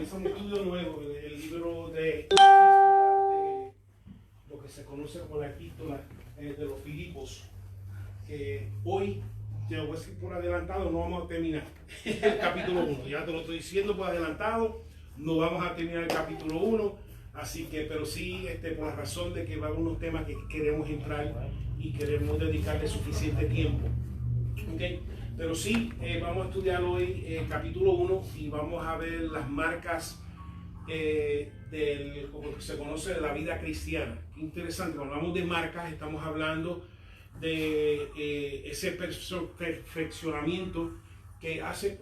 comienza un estudio nuevo, el libro de lo que se conoce como la epístola de los Filipos, que hoy, te voy a decir por adelantado, no vamos a terminar el capítulo 1, ya te lo estoy diciendo por adelantado, no vamos a terminar el capítulo 1, así que, pero sí, por la razón de que va a haber unos temas que queremos entrar y queremos dedicarle suficiente tiempo, ¿ok? Pero sí, vamos a estudiar hoy el capítulo 1 y vamos a ver las marcas como se conoce de la vida cristiana. Qué interesante, cuando hablamos de marcas estamos hablando de ese perfeccionamiento que hace,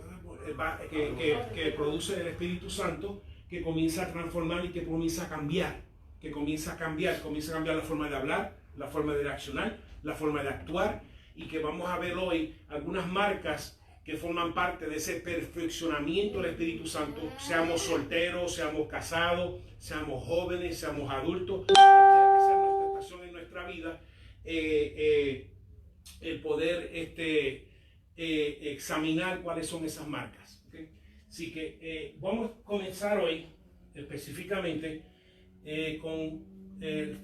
que produce el Espíritu Santo, que comienza a transformar y que comienza a cambiar, comienza a cambiar la forma de hablar, la forma de reaccionar, la forma de actuar, y que vamos a ver hoy algunas marcas que forman parte de ese perfeccionamiento del Espíritu Santo, seamos solteros, seamos casados, seamos jóvenes, seamos adultos, cualquiera que sea nuestra estación en nuestra vida, el poder examinar cuáles son esas marcas. ¿Okay? Así que vamos a comenzar hoy específicamente con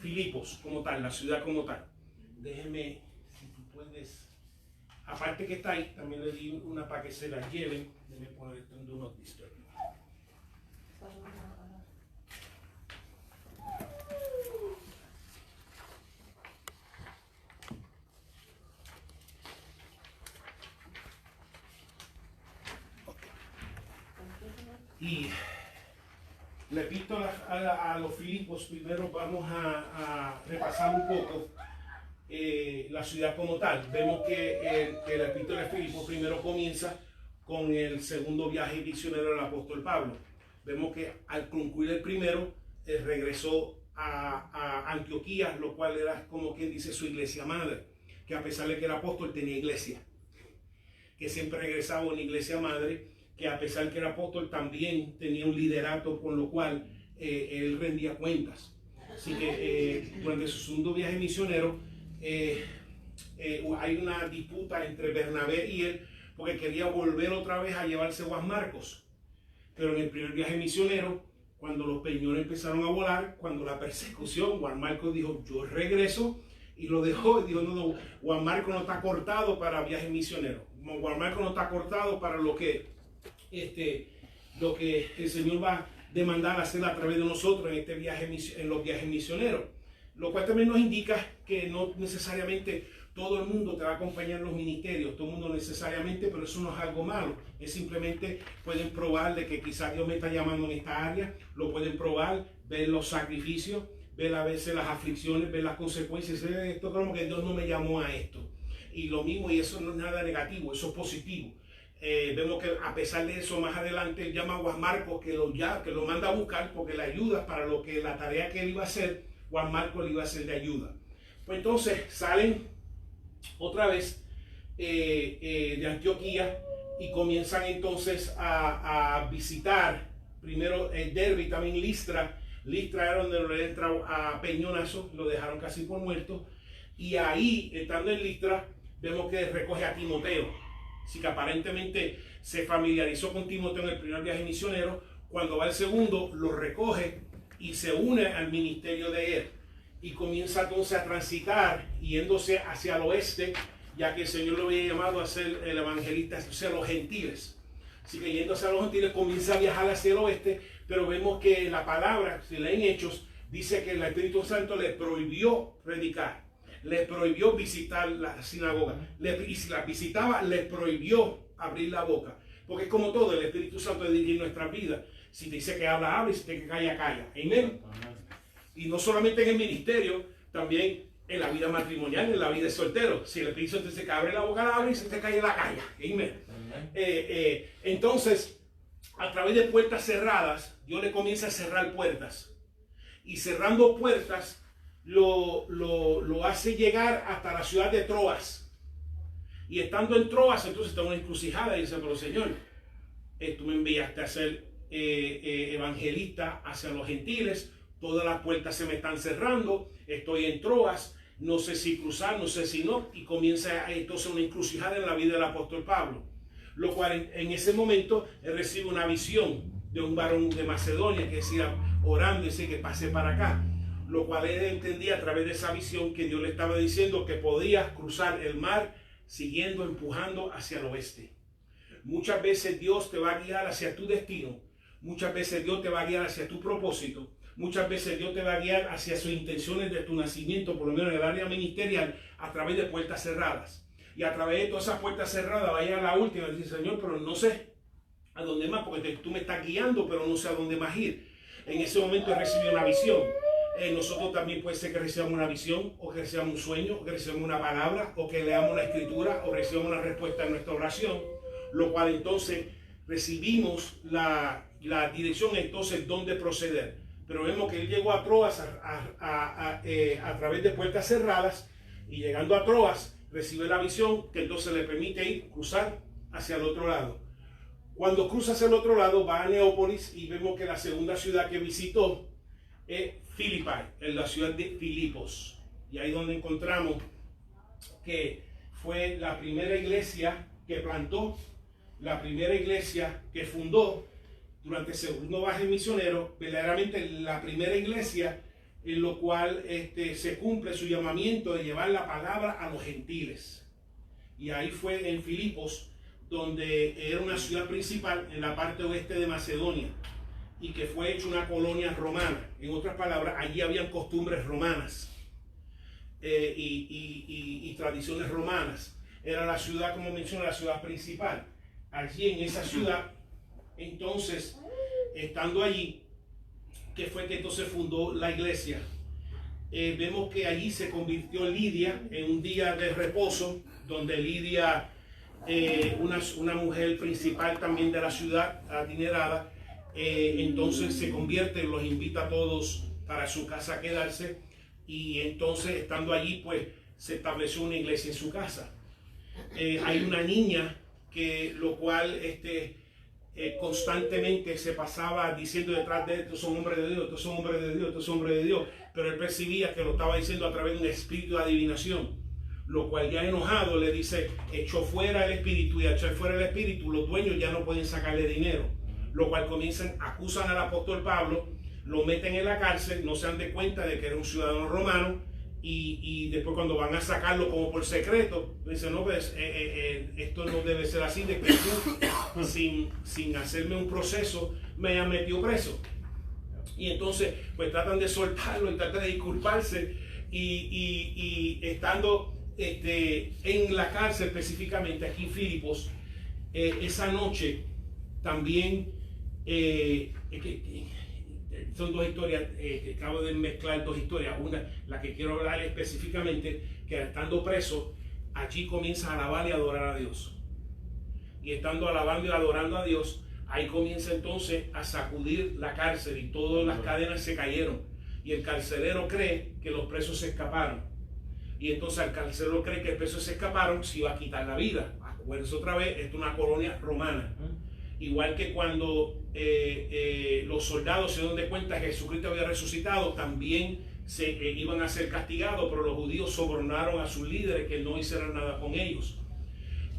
Filipos como tal, la ciudad como tal. Déjenme, si tú puedes, aparte que está ahí, también le di una para que se la lleven. Déjenme poner esto en Do Not Disturb. Y la epístola a los Filipos, primero vamos a repasar un poco la ciudad como tal. Vemos que la epístola de Filipos primero comienza con el segundo viaje misionero del apóstol Pablo. Vemos que al concluir el primero, regresó a Antioquía, lo cual era como quien dice su iglesia madre, que a pesar de que era apóstol tenía iglesia, que siempre regresaba a una iglesia madre, que a pesar de que era apóstol también tenía un liderato con lo cual él rendía cuentas. Así que durante su segundo viaje misionero hay una disputa entre Bernabé y él porque quería volver otra vez a llevarse Juan Marcos. Pero en el primer viaje misionero, cuando los peñones empezaron a volar, cuando la persecución, Juan Marcos dijo, yo regreso, y lo dejó y dijo, no, Juan Marcos no está cortado para viajes misioneros. Juan Marcos no está cortado para lo que el Señor va a demandar hacer a través de nosotros en este viaje, en los viajes misioneros, lo cual también nos indica que no necesariamente todo el mundo te va a acompañar en los ministerios, todo el mundo necesariamente, pero eso no es algo malo, es simplemente pueden probar de que quizás Dios me está llamando en esta área, lo pueden probar, ver los sacrificios, ver a veces las aflicciones, ver las consecuencias, esto como que Dios no me llamó a esto, y lo mismo, y eso no es nada negativo, eso es positivo. Vemos que a pesar de eso, más adelante él llama a Juan Marcos, que lo manda a buscar porque le ayuda para lo que la tarea que él iba a hacer, Juan Marcos le iba a hacer de ayuda. Pues entonces salen otra vez de Antioquía y comienzan entonces a visitar primero Derbe y también Listra. Listra era donde le entró a peñonazo, lo dejaron casi por muerto, y ahí, estando en Listra, vemos que recoge a Timoteo. Así que aparentemente se familiarizó con Timoteo en el primer viaje misionero. Cuando va el segundo, lo recoge y se une al ministerio de él. Y comienza entonces a transitar, yéndose hacia el oeste, ya que el Señor lo había llamado a ser el evangelista hacia los gentiles. Así que yéndose a los gentiles, comienza a viajar hacia el oeste, pero vemos que la palabra, si leen Hechos, dice que el Espíritu Santo le prohibió predicar. Le prohibió visitar la sinagoga, y si la visitaba, le prohibió abrir la boca, porque es como todo, el Espíritu Santo dirige nuestra vida. Si te dice que habla, habla, y si te dice que calla, calla. Amén. Y no solamente en el ministerio, también en la vida matrimonial, en la vida de soltero. Si el Espíritu Santo dice que abre la boca, la abre, y si te calla, la calla. Amén. Entonces, a través de puertas cerradas, Dios le comienza a cerrar puertas, y cerrando puertas lo hace llegar hasta la ciudad de Troas. Y estando en Troas, entonces está una encrucijada y dice, pero Señor, tú me enviaste a ser evangelista hacia los gentiles, todas las puertas se me están cerrando, estoy en Troas, no sé si cruzar, no sé si no, y comienza entonces una encrucijada en la vida del apóstol Pablo, lo cual en ese momento él recibe una visión de un varón de Macedonia que decía, orando, dice que pase para acá. Lo cual él entendía a través de esa visión que Dios le estaba diciendo que podía cruzar el mar siguiendo, empujando hacia el oeste. Muchas veces Dios te va a guiar hacia tu destino. Muchas veces Dios te va a guiar hacia tu propósito. Muchas veces Dios te va a guiar hacia sus intenciones de tu nacimiento, por lo menos en el área ministerial, a través de puertas cerradas. Y a través de todas esas puertas cerradas, vaya a la última y dice, Señor, pero no sé a dónde más, porque tú me estás guiando, pero no sé a dónde más ir. En ese momento recibí una visión. Nosotros también puede ser que recibamos una visión, o que recibamos un sueño, o que recibamos una palabra, o que leamos una escritura, o recibamos una respuesta en nuestra oración, lo cual entonces recibimos la dirección entonces dónde proceder. Pero vemos que él llegó a Troas a través de puertas cerradas, y llegando a Troas recibe la visión que entonces le permite ir, cruzar hacia el otro lado. Cuando cruza hacia el otro lado va a Neópolis, y vemos que la segunda ciudad que visitó es Filipi, en la ciudad de Filipos. Y ahí donde encontramos que fue la primera iglesia que plantó, la primera iglesia que fundó durante el segundo viaje misionero, verdaderamente la primera iglesia en lo cual se cumple su llamamiento de llevar la palabra a los gentiles. Y ahí fue en Filipos, donde era una ciudad principal en la parte oeste de Macedonia, y que fue hecha una colonia romana. En otras palabras, allí habían costumbres romanas y tradiciones romanas. Era la ciudad, como mencioné, la ciudad principal. Allí en esa ciudad, entonces, estando allí, que fue que entonces fundó la iglesia. Vemos que allí se convirtió Lidia en un día de reposo, donde Lidia, una mujer principal también de la ciudad, adinerada, entonces se convierte, los invita a todos para su casa a quedarse, y entonces estando allí pues se estableció una iglesia en su casa. Hay una niña que lo cual constantemente se pasaba diciendo detrás de él, estos son hombres de Dios, estos son hombres de Dios, estos son hombres de Dios, pero él percibía que lo estaba diciendo a través de un espíritu de adivinación, lo cual ya enojado le dice, echó fuera el espíritu, y al echar fuera el espíritu los dueños ya no pueden sacarle dinero, lo cual acusan al apóstol Pablo, lo meten en la cárcel, no se dan de cuenta de que era un ciudadano romano, y después cuando van a sacarlo como por secreto, dicen, no, pues esto no debe ser así, de que tú, sin hacerme un proceso, me han metido preso. Y entonces pues tratan de soltarlo y tratan de disculparse, y estando en la cárcel, específicamente aquí en Filipos, esa noche también son dos historias, acabo de mezclar dos historias. Una, la que quiero hablar específicamente, que estando preso, allí comienza a alabar y adorar a Dios. Y estando alabando y adorando a Dios, ahí comienza entonces a sacudir la cárcel, y todas las cadenas se cayeron. Y el carcelero cree que los presos se escaparon. Y entonces el carcelero cree que los presos se escaparon, se iba a quitar la vida. Acuérdense otra vez, esto es una colonia romana. Igual que cuando los soldados se dieron de cuenta que Jesucristo había resucitado, también iban a ser castigados, pero los judíos sobornaron a sus líderes que no hicieran nada con ellos.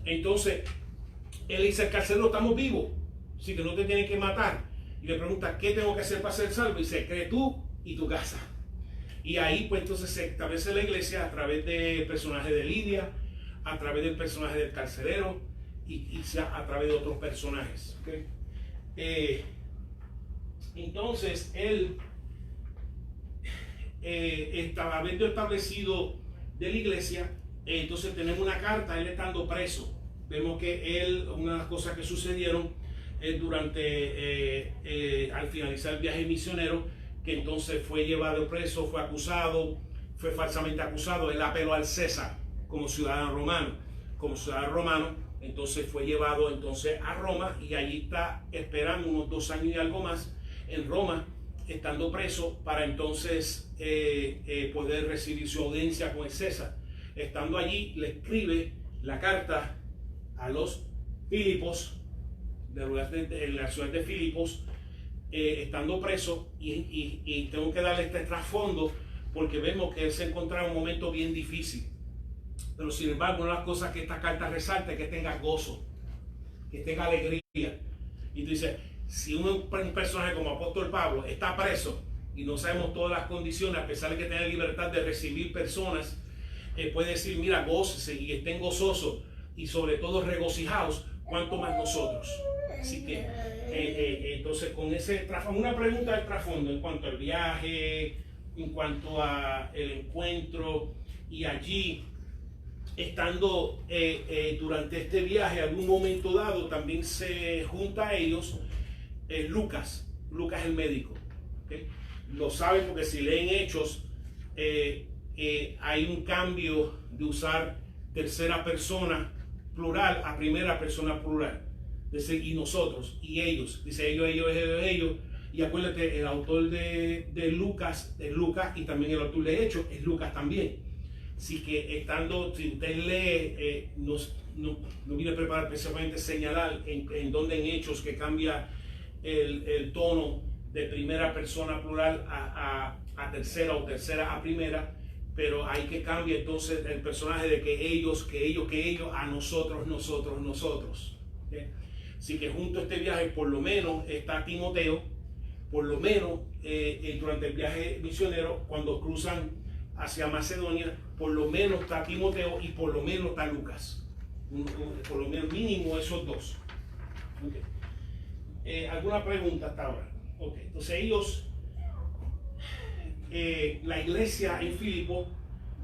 Entonces, él dice al carcelero, estamos vivos, así que no te tienen que matar. Y le pregunta, ¿qué tengo que hacer para ser salvo? Y dice, cree tú y tu casa. Y ahí pues entonces se establece la iglesia a través del personaje de Lidia, a través del personaje del carcelero, y a través de otros personajes. ¿Okay? Entonces él estaba habiendo establecido de la iglesia. Entonces tenemos una carta, él estando preso. Vemos que él, una de las cosas que sucedieron durante al finalizar el viaje misionero, que entonces fue llevado preso, fue acusado, fue falsamente acusado. Él apeló al César como ciudadano romano. Entonces fue llevado entonces a Roma, y allí está esperando unos 2 años y algo más en Roma, estando preso, para entonces poder recibir su audiencia con el César. Estando allí, le escribe la carta a los Filipos, en la ciudad de Filipos, estando preso, y tengo que darle este trasfondo porque vemos que él se encontraba en un momento bien difícil. Pero sin embargo, una de las cosas que esta carta resalta es que tenga gozo, que tenga alegría. Y tú dices, si un personaje como apóstol Pablo está preso y no sabemos todas las condiciones, a pesar de que tenga libertad de recibir personas, puede decir, mira, gócese y estén gozosos y sobre todo regocijados, cuanto más nosotros. Así que entonces con ese trasfondo, una pregunta del trasfondo en cuanto al viaje, en cuanto a el encuentro, y allí estando durante este viaje, algún momento dado también se junta a ellos Lucas el médico, ¿okay? Lo saben porque si leen Hechos, hay un cambio de usar tercera persona plural a primera persona plural. Dice, y nosotros, y ellos. Dice ellos. Y acuérdate, el autor de Lucas es Lucas, y también el autor de Hechos es Lucas también. Así que si usted lee, no viene a preparar precisamente señalar en donde en Hechos que cambia el tono de primera persona plural a tercera o tercera a primera, pero hay que cambiar entonces el personaje de que ellos, a nosotros. ¿Okay? Así que junto a este viaje por lo menos está Timoteo, por lo menos durante el viaje misionero, cuando cruzan hacia Macedonia, por lo menos está Timoteo y por lo menos está Lucas. Por lo menos mínimo esos dos. Okay. ¿Alguna pregunta hasta ahora? Okay. Entonces ellos, la iglesia en Filipo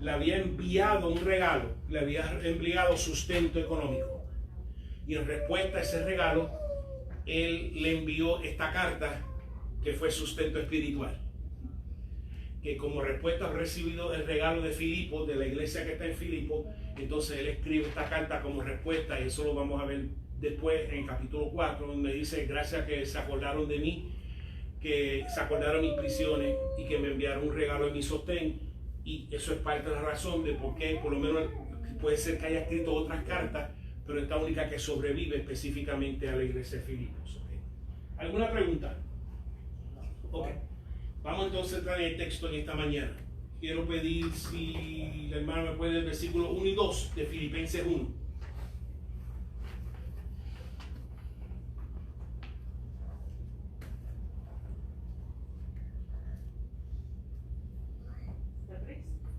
le había enviado un regalo, le había enviado sustento económico. Y en respuesta a ese regalo, él le envió esta carta que fue sustento espiritual. Que como respuesta ha recibido el regalo de Filipo, de la iglesia que está en Filipo, entonces él escribe esta carta como respuesta, y eso lo vamos a ver después en capítulo 4, donde dice, gracias que se acordaron de mí, que se acordaron mis prisiones y que me enviaron un regalo de mi sostén. Y eso es parte de la razón de por qué, por lo menos puede ser que haya escrito otras cartas, pero esta única que sobrevive específicamente a la iglesia de Filipos. ¿Okay? ¿Alguna pregunta? Ok. Vamos entonces a entrar en el texto en esta mañana. Quiero pedir si la hermana me puede el versículo 1 y 2 de Filipenses 1.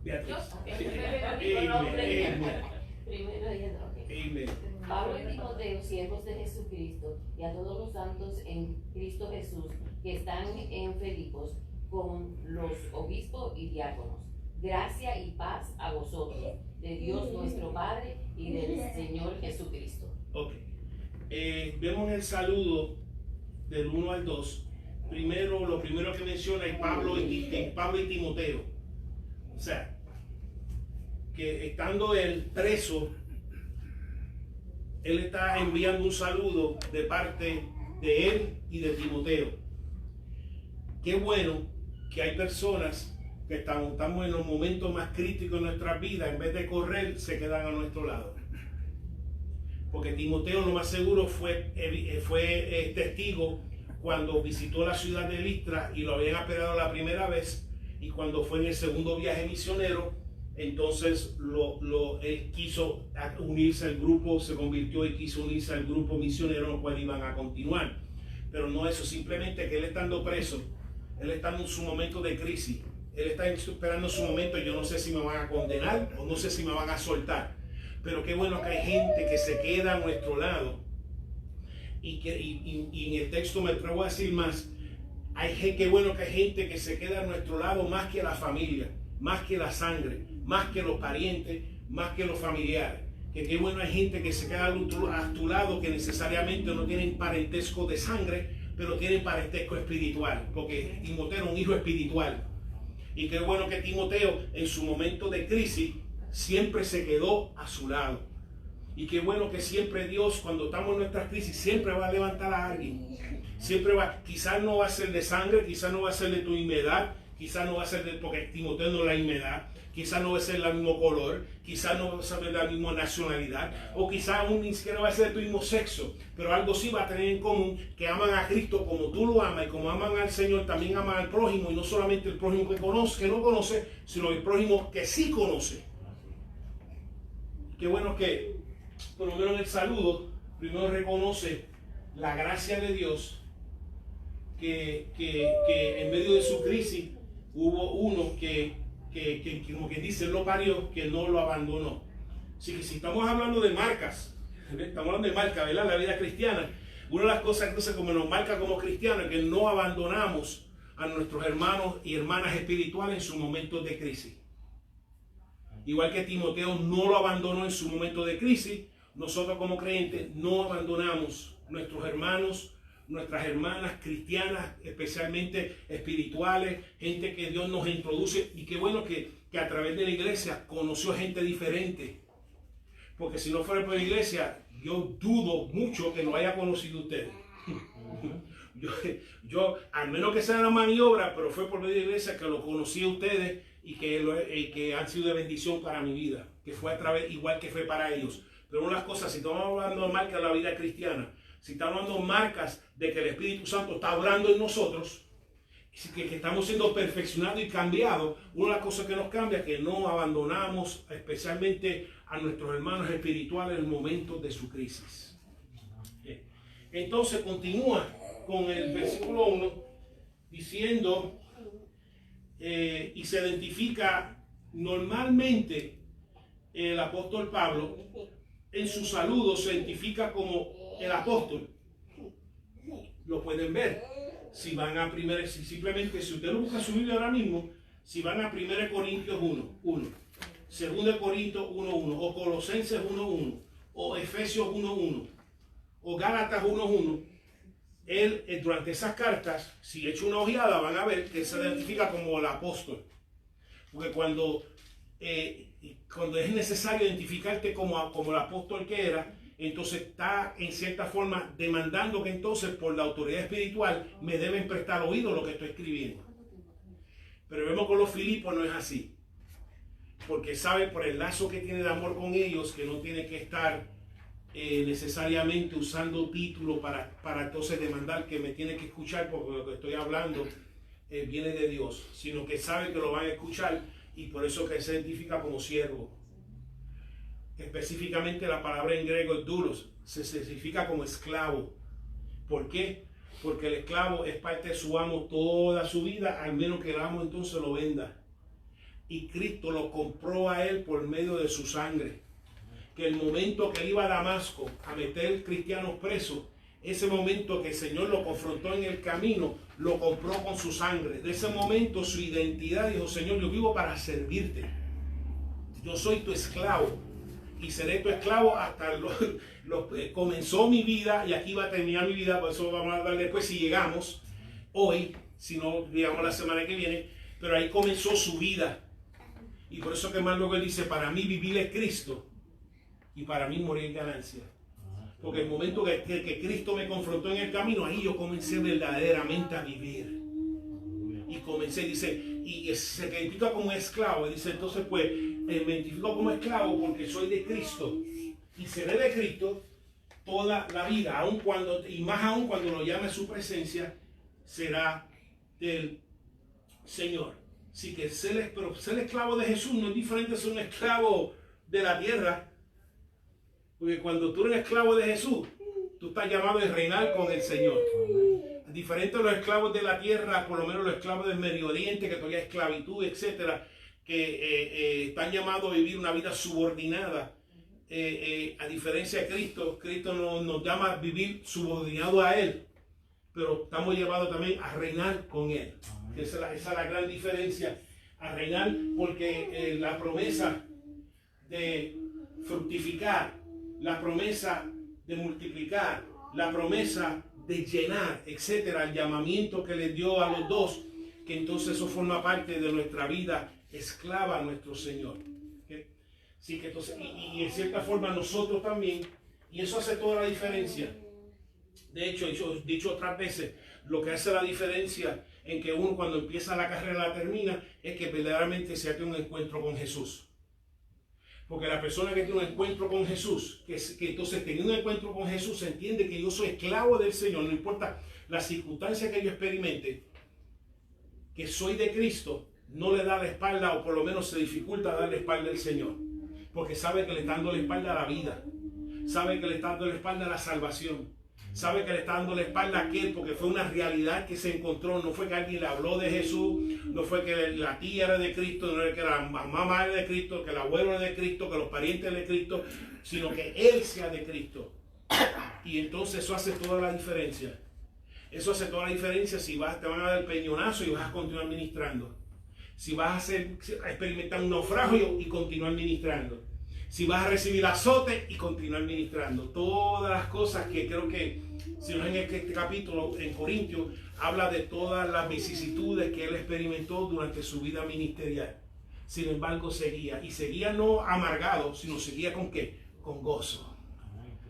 Beatriz. Pablo y Timoteo, siervos de Jesucristo, y a todos los santos en Cristo Jesús que están en Filipos, con los obispos y diáconos. Gracia y paz a vosotros, de Dios nuestro Padre y del Señor Jesucristo. Ok. Vemos el saludo del 1 al 2. Lo primero que menciona es Pablo y Timoteo. O sea, que estando él preso, él está enviando un saludo de parte de él y de Timoteo. Qué bueno que hay personas que estamos en los momentos más críticos de nuestra vida, en vez de correr, se quedan a nuestro lado. Porque Timoteo lo más seguro fue testigo cuando visitó la ciudad de Listra y lo habían apedreado la primera vez, y cuando fue en el segundo viaje misionero, entonces él quiso unirse al grupo, se convirtió y quiso unirse al grupo misionero, en el cual iban a continuar. Pero no eso, simplemente que él estando preso, él está en su momento de crisis, él está esperando su momento, yo no sé si me van a condenar o no sé si me van a soltar, pero qué bueno que hay gente que se queda a nuestro lado, y en el texto me atrevo a decir más, qué bueno que hay gente que se queda a nuestro lado más que la familia, más que la sangre, más que los parientes, más que los familiares. Que qué bueno hay gente que se queda a tu lado que necesariamente no tienen parentesco de sangre, pero tienen parentesco espiritual, porque Timoteo era un hijo espiritual. Y qué bueno que Timoteo en su momento de crisis siempre se quedó a su lado. Y qué bueno que siempre Dios, cuando estamos en nuestras crisis, siempre va a levantar a alguien. Siempre va, quizás no va a ser de sangre, quizás no va a ser de tu inmedad, quizás no va a ser porque Timoteo no es la inmedad, quizás no va a ser del mismo color, quizás no va a ser de la misma nacionalidad, o quizás aún ni siquiera va a ser de tu mismo sexo, pero algo sí va a tener en común, que aman a Cristo como tú lo amas, y como aman al Señor, también aman al prójimo, y no solamente el prójimo que no conoce, sino el prójimo que sí conoce. Qué bueno que, por lo menos en el saludo, primero reconoce la gracia de Dios que en medio de su crisis hubo uno que como quien dice, lo parió, que no lo abandonó. Así que si estamos hablando de marcas, estamos hablando de marca, ¿verdad? La vida cristiana, una de las cosas entonces como nos marca como cristianos es que no abandonamos a nuestros hermanos y hermanas espirituales en sus momentos de crisis. Igual que Timoteo no lo abandonó en su momento de crisis, nosotros como creyentes no abandonamos nuestros hermanos, nuestras hermanas cristianas, especialmente espirituales, gente que Dios nos introduce, y qué bueno que a través de la iglesia conoció gente diferente, porque si no fuera por la iglesia, yo dudo mucho que lo haya conocido ustedes. Yo, al menos que sea la maniobra, pero fue por medio de la iglesia que lo conocí a ustedes y que han sido de bendición para mi vida, que fue a través, igual que fue para ellos. Pero una de las cosas, si estamos hablando de marcas de la vida cristiana, si estamos hablando de marcas de que el Espíritu Santo está obrando en nosotros, que estamos siendo perfeccionados y cambiados, una de las cosas que nos cambia es que no abandonamos especialmente a nuestros hermanos espirituales en momentos de su crisis. Entonces continúa con el versículo 1 diciendo, y se identifica normalmente el apóstol Pablo, en su saludo se identifica como el apóstol. Lo pueden ver. Si van a simplemente, si usted lo busca su Biblia ahora mismo, si van a 1 Corintios 1, 2 Corintios 1, o Colosenses 1, o Efesios 1, o Gálatas 1, él durante esas cartas, si echa una ojeada, van a ver que se identifica como el apóstol. Porque cuando es necesario identificarte como el apóstol que era, entonces está en cierta forma demandando que entonces por la autoridad espiritual me deben prestar oído a lo que estoy escribiendo. Pero vemos con los Filipos no es así, porque sabe por el lazo que tiene de amor con ellos que no tiene que estar necesariamente usando título para entonces demandar que me tiene que escuchar porque lo que estoy hablando viene de Dios, sino que sabe que lo van a escuchar y por eso que se identifica como siervo. Específicamente la palabra en griego es doulos, se significa como esclavo. ¿Por qué? Porque el esclavo es parte de su amo toda su vida, al menos que el amo entonces lo venda. Y Cristo lo compró a él por medio de su sangre. Que el momento que él iba a Damasco a meter cristianos presos, ese momento que el Señor lo confrontó en el camino, lo compró con su sangre. De ese momento su identidad dijo, Señor, yo vivo para servirte. Yo soy tu esclavo. Y seré tu esclavo hasta comenzó mi vida y aquí va a terminar mi vida, por eso vamos a darle después si llegamos hoy, si no digamos la semana que viene, pero ahí comenzó su vida. Y por eso que más luego él dice, para mí vivir es Cristo y para mí morir es ganancia. Porque el momento que Cristo me confrontó en el camino, ahí yo comencé verdaderamente a vivir. Y comencé, dice, y se identifica como esclavo. Y dice, entonces pues, me identifico como esclavo porque soy de Cristo. Y seré de Cristo toda la vida, aun cuando, y más aún cuando lo llame a su presencia, será del Señor. Así que ser esclavo de Jesús no es diferente de ser un esclavo de la tierra. Porque cuando tú eres esclavo de Jesús, tú estás llamado a reinar con el Señor. Diferente a los esclavos de la tierra, por lo menos los esclavos del Medio Oriente, que todavía hay esclavitud, etcétera, que están llamados a vivir una vida subordinada. A diferencia de Cristo, Cristo nos llama a vivir subordinado a Él, pero estamos llamados también a reinar con Él. Esa es la gran diferencia, a reinar, porque la promesa de fructificar, la promesa de multiplicar, la promesa de llenar, etcétera, el llamamiento que le dio a los dos, que entonces eso forma parte de nuestra vida esclava a nuestro Señor. ¿Okay? Así que entonces, y en cierta forma nosotros también, y eso hace toda la diferencia. De hecho, yo he dicho otras veces, lo que hace la diferencia en que uno cuando empieza la carrera la termina, es que verdaderamente se hace un encuentro con Jesús. Porque la persona que tiene un encuentro con Jesús, que entonces teniendo un encuentro con Jesús, entiende que yo soy esclavo del Señor, no importa la circunstancia que yo experimente, que soy de Cristo, no le da la espalda, o por lo menos se dificulta dar la espalda al Señor. Porque sabe que le está dando la espalda a la vida, sabe que le está dando la espalda a la salvación, sabe que le está dando la espalda a aquel porque fue una realidad que se encontró. No fue que alguien le habló de Jesús, no fue que la tía era de Cristo, no era que la mamá era de Cristo, que el abuelo era de Cristo, que los parientes eran de Cristo, sino que él sea de Cristo. Y entonces eso hace toda la diferencia. Eso hace toda la diferencia si te van a dar el peñonazo y vas a continuar ministrando. Si vas a experimentar un naufragio y continuar ministrando. Si vas a recibir azote y continuar ministrando. Todas las cosas que creo que, si no es en este capítulo, en Corintios, habla de todas las vicisitudes que él experimentó durante su vida ministerial. Sin embargo, seguía. Y seguía no amargado, sino seguía con ¿qué? Con gozo.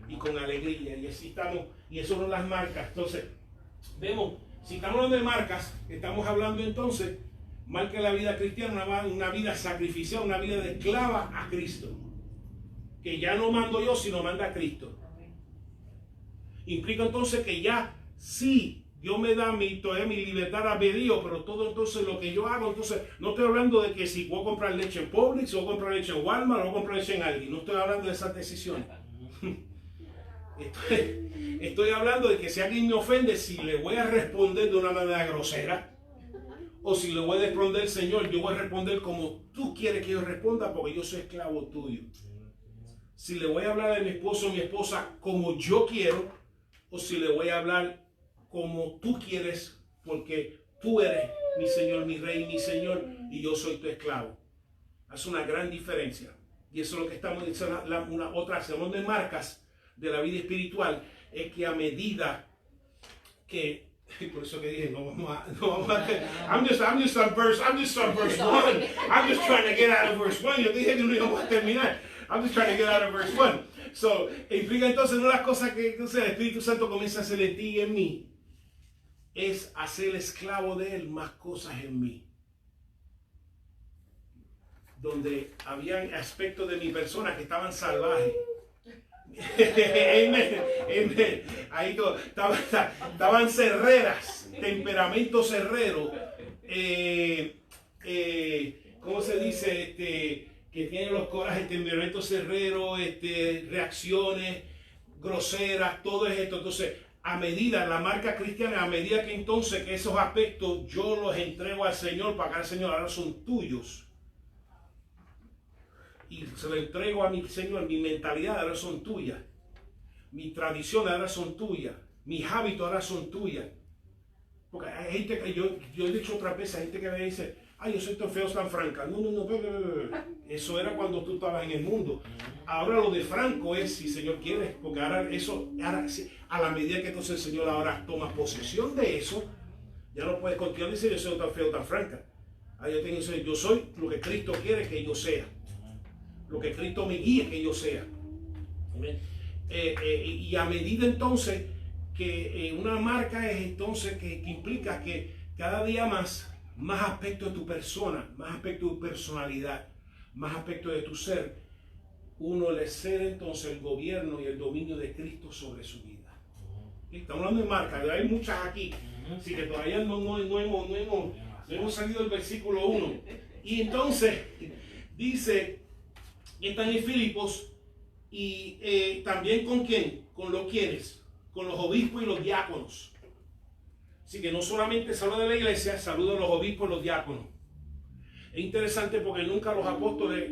Y con alegría. Y así estamos. Y eso son las marcas. Entonces, vemos, si estamos hablando de marcas, estamos hablando entonces, marca la vida cristiana, una vida sacrificial, una vida de esclava a Cristo. Que ya no mando yo, sino manda a Cristo. Implica entonces que ya sí, Dios me da mi libertad a albedrío, pero todo entonces lo que yo hago, entonces no estoy hablando de que si voy a comprar leche en Publix, o voy a comprar leche en Walmart, o voy a comprar leche en Aldi. No estoy hablando de esas decisiones. Estoy hablando de que si alguien me ofende, si le voy a responder de una manera grosera, o si le voy a responder, Señor, yo voy a responder como tú quieres que yo responda, porque yo soy esclavo tuyo. Si le voy a hablar a mi esposo o mi esposa como yo quiero, o si le voy a hablar como tú quieres, porque tú eres mi Señor, mi Rey, mi Señor, y yo soy tu esclavo. Hace una gran diferencia. Y eso es lo que estamos diciendo, una otra segunda de marcas de la vida espiritual, es que a medida que, por eso que dije, no vamos a I'm just on verse 1. I'm just trying to get out of verse 1. Yo dije que no íbamos a terminar. I'm just trying to get out of verse 1. So, implica entonces una de las cosas que entonces el Espíritu Santo comienza a hacer en ti y en mí, es hacer esclavo de Él más cosas en mí. Donde habían aspectos de mi persona que estaban salvajes. Amen. Ahí estaban cerreras, temperamento cerrero, ¿cómo se dice? Que tienen los corajes, temperamento cerrero, reacciones groseras, todo es esto. Entonces, a medida, la marca cristiana, a medida que entonces que esos aspectos yo los entrego al Señor, para que el Señor ahora son tuyos. Y se lo entrego a mi Señor, mi mentalidad ahora son tuyas. Mis tradiciones ahora son tuyas. Mis hábitos ahora son tuyas. Porque hay gente que yo he dicho otras veces, hay gente que me dice, ay, yo soy tan feo, tan franca. No. Eso era cuando tú estabas en el mundo. Ahora lo de franco es, si el Señor quiere, porque ahora a la medida que entonces el Señor ahora toma posesión de eso, ya no puedes continuar diciendo yo soy tan feo, tan franca. Ahí yo soy lo que Cristo quiere que yo sea. Lo que Cristo me guíe que yo sea. Y a medida entonces que una marca es entonces que implica que cada día más aspectos de tu persona, más aspectos de tu personalidad, más aspectos de tu ser, uno le cede entonces el gobierno y el dominio de Cristo sobre su vida. Estamos hablando de marcas, hay muchas aquí, así que todavía no hemos salido del versículo 1. Y entonces dice, están en Filipos y también con quién, con los quienes, con los obispos y los diáconos. Así que no solamente saluda de la iglesia, saluda a los obispos y los diáconos. Es interesante porque nunca los apóstoles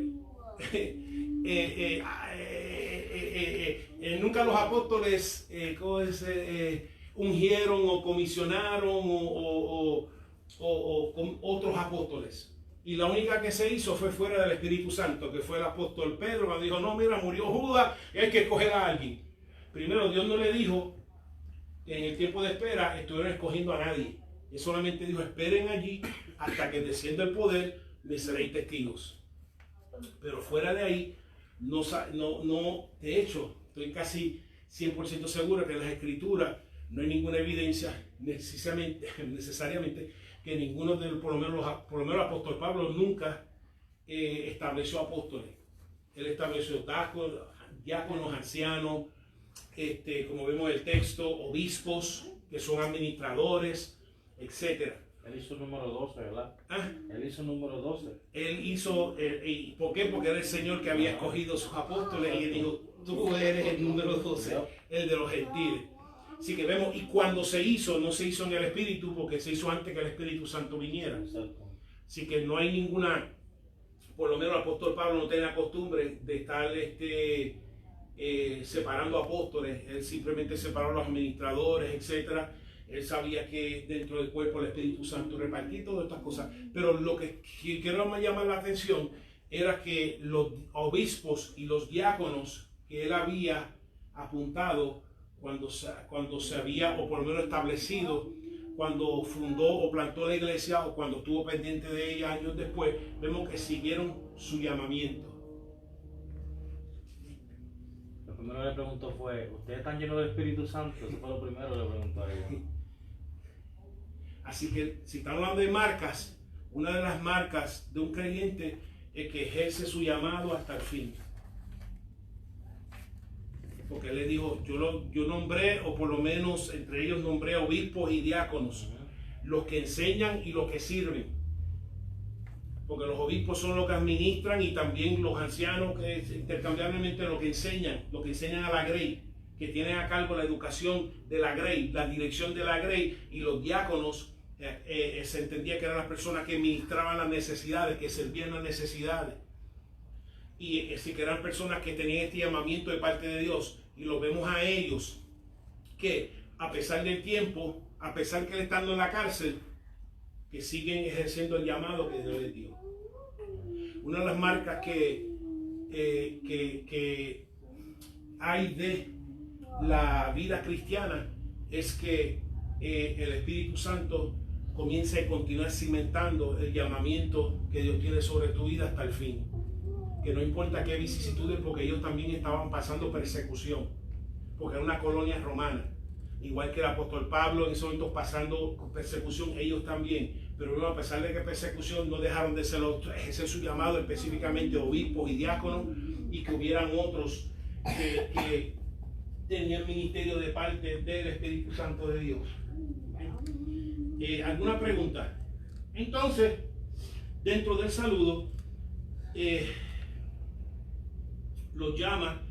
ungieron o comisionaron o con otros apóstoles. Y la única que se hizo fue fuera del Espíritu Santo, que fue el apóstol Pedro, cuando dijo, no, mira, murió Judas, hay que escoger a alguien. Primero, Dios no le dijo que en el tiempo de espera estuvieron escogiendo a nadie. Él solamente dijo, esperen allí hasta que descienda el poder, me seréis testigos. Pero fuera de ahí, de hecho, estoy casi 100% seguro que en las Escrituras no hay ninguna evidencia necesariamente que ninguno de por lo menos el apóstol Pablo nunca estableció apóstoles. Él estableció diáconos, ancianos, como vemos en el texto, obispos, que son administradores, etc. Él hizo número 12, ¿verdad? ¿Ah? Él hizo número 12. Él hizo, ¿por qué? Porque era el Señor que había escogido sus apóstoles y él dijo, tú eres el número 12, el de los gentiles. Así que vemos, y cuando se hizo, no se hizo en el Espíritu, porque se hizo antes que el Espíritu Santo viniera. Exacto. Así que no hay ninguna, por lo menos el apóstol Pablo no tenía costumbre de estar separando apóstoles. Él simplemente separó a los administradores, etcétera. Él sabía que dentro del cuerpo el Espíritu Santo repartía todas estas cosas. Pero lo que quiero llamar la atención era que los obispos y los diáconos que él había apuntado cuando se había, o por lo menos establecido, cuando fundó o plantó la iglesia, o cuando estuvo pendiente de ella años después, vemos que siguieron su llamamiento. Lo primero que le preguntó fue, ¿ustedes están llenos del Espíritu Santo? Eso fue lo primero que le preguntó a ellos. Así que si estamos hablando de marcas, una de las marcas de un creyente es que ejerce su llamado hasta el fin. Porque él le dijo, yo nombré, o por lo menos entre ellos nombré obispos y diáconos, los que enseñan y los que sirven. Porque los obispos son los que administran, y también los ancianos que intercambiablemente lo que enseñan a la grey, que tienen a cargo la educación de la grey, la dirección de la grey, y los diáconos se entendía que eran las personas que ministraban las necesidades, que servían las necesidades. Y sí que eran personas que tenían este llamamiento de parte de Dios, y lo vemos a ellos que a pesar del tiempo, a pesar que él estando en la cárcel, que siguen ejerciendo el llamado que Dios les dio. Una de las marcas que hay de la vida cristiana es que el Espíritu Santo comienza a continuar cimentando el llamamiento que Dios tiene sobre tu vida hasta el fin. Que no importa qué vicisitudes, porque ellos también estaban pasando persecución, porque era una colonia romana, igual que el apóstol Pablo en ese momento pasando persecución, ellos también. Pero a pesar de que persecución, no dejaron de ejercer su llamado, específicamente obispos y diáconos, y que hubieran otros que tenían ministerio de parte del Espíritu Santo de Dios. ¿Alguna pregunta? Entonces, dentro del saludo, los llama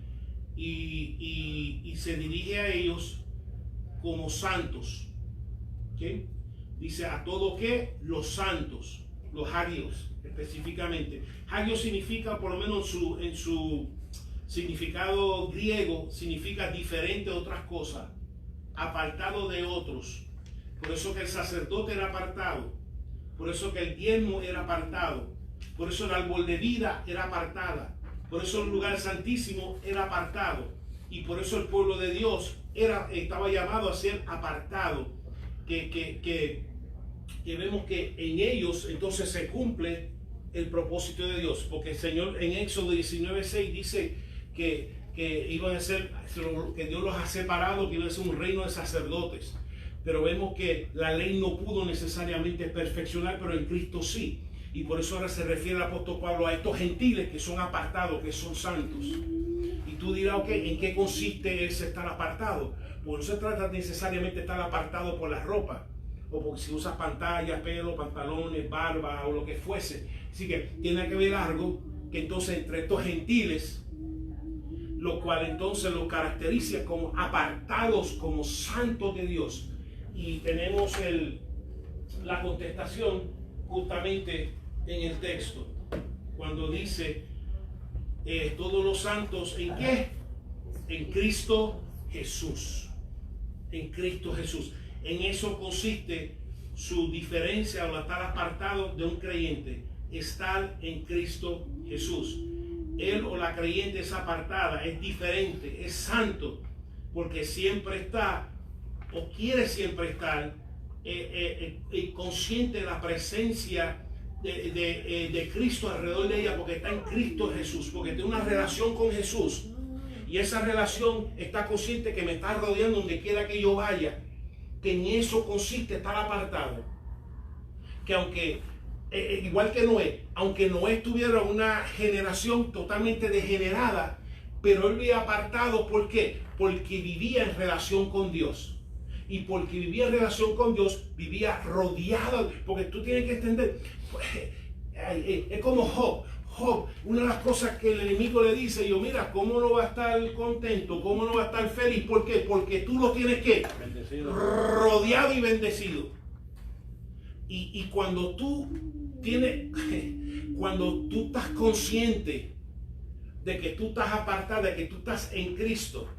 y se dirige a ellos como santos. ¿Okay? Dice a todo que los santos, los hagios específicamente. Hagios significa, por lo menos en su significado griego, significa diferente de otras cosas, apartado de otros. Por eso que el sacerdote era apartado, por eso que el diezmo era apartado, por eso el árbol de vida era apartada, por eso el lugar santísimo era apartado, y por eso el pueblo de Dios estaba llamado a ser apartado, que vemos que en ellos entonces se cumple el propósito de Dios, porque el Señor en Éxodo 19:6 dice que iban a ser, que Dios los ha separado, que iban a ser un reino de sacerdotes. Pero vemos que la ley no pudo necesariamente perfeccionar, pero en Cristo sí. Y por eso ahora se refiere el apóstol Pablo a estos gentiles que son apartados, que son santos. Y tú dirás, ok, ¿en qué consiste ese estar apartado? Pues no se trata necesariamente de estar apartado por la ropa, o porque si usas pantalla, pelo, pantalones, barba o lo que fuese. Así que tiene que ver algo que entonces entre estos gentiles, lo cual entonces los caracteriza como apartados, como santos de Dios. Y tenemos la contestación justamente en el texto, cuando dice todos los santos, ¿en qué? En Cristo Jesús. En Cristo Jesús. En eso consiste su diferencia al estar apartado de un creyente, estar en Cristo Jesús. Él o la creyente es apartada, es diferente, es santo, porque siempre está o quiere siempre estar consciente de la presencia de Cristo alrededor de ella, porque está en Cristo Jesús, porque tiene una relación con Jesús, y esa relación está consciente que me está rodeando donde quiera que yo vaya, que en eso consiste estar apartado. Que aunque igual que Noé, aunque Noé tuviera una generación totalmente degenerada, pero él vivía apartado. ¿Por qué? Porque vivía en relación con Dios. Y porque vivía en relación con Dios, vivía rodeado. Porque tú tienes que entender, es como Job. Job, una de las cosas que el enemigo le dice, yo mira, ¿cómo no va a estar contento? ¿Cómo no va a estar feliz? ¿Por qué? Porque tú lo tienes que Bendecido. rodeado y bendecido. Y cuando tú tienes, cuando tú estás consciente de que tú estás apartado, de que tú estás en Cristo,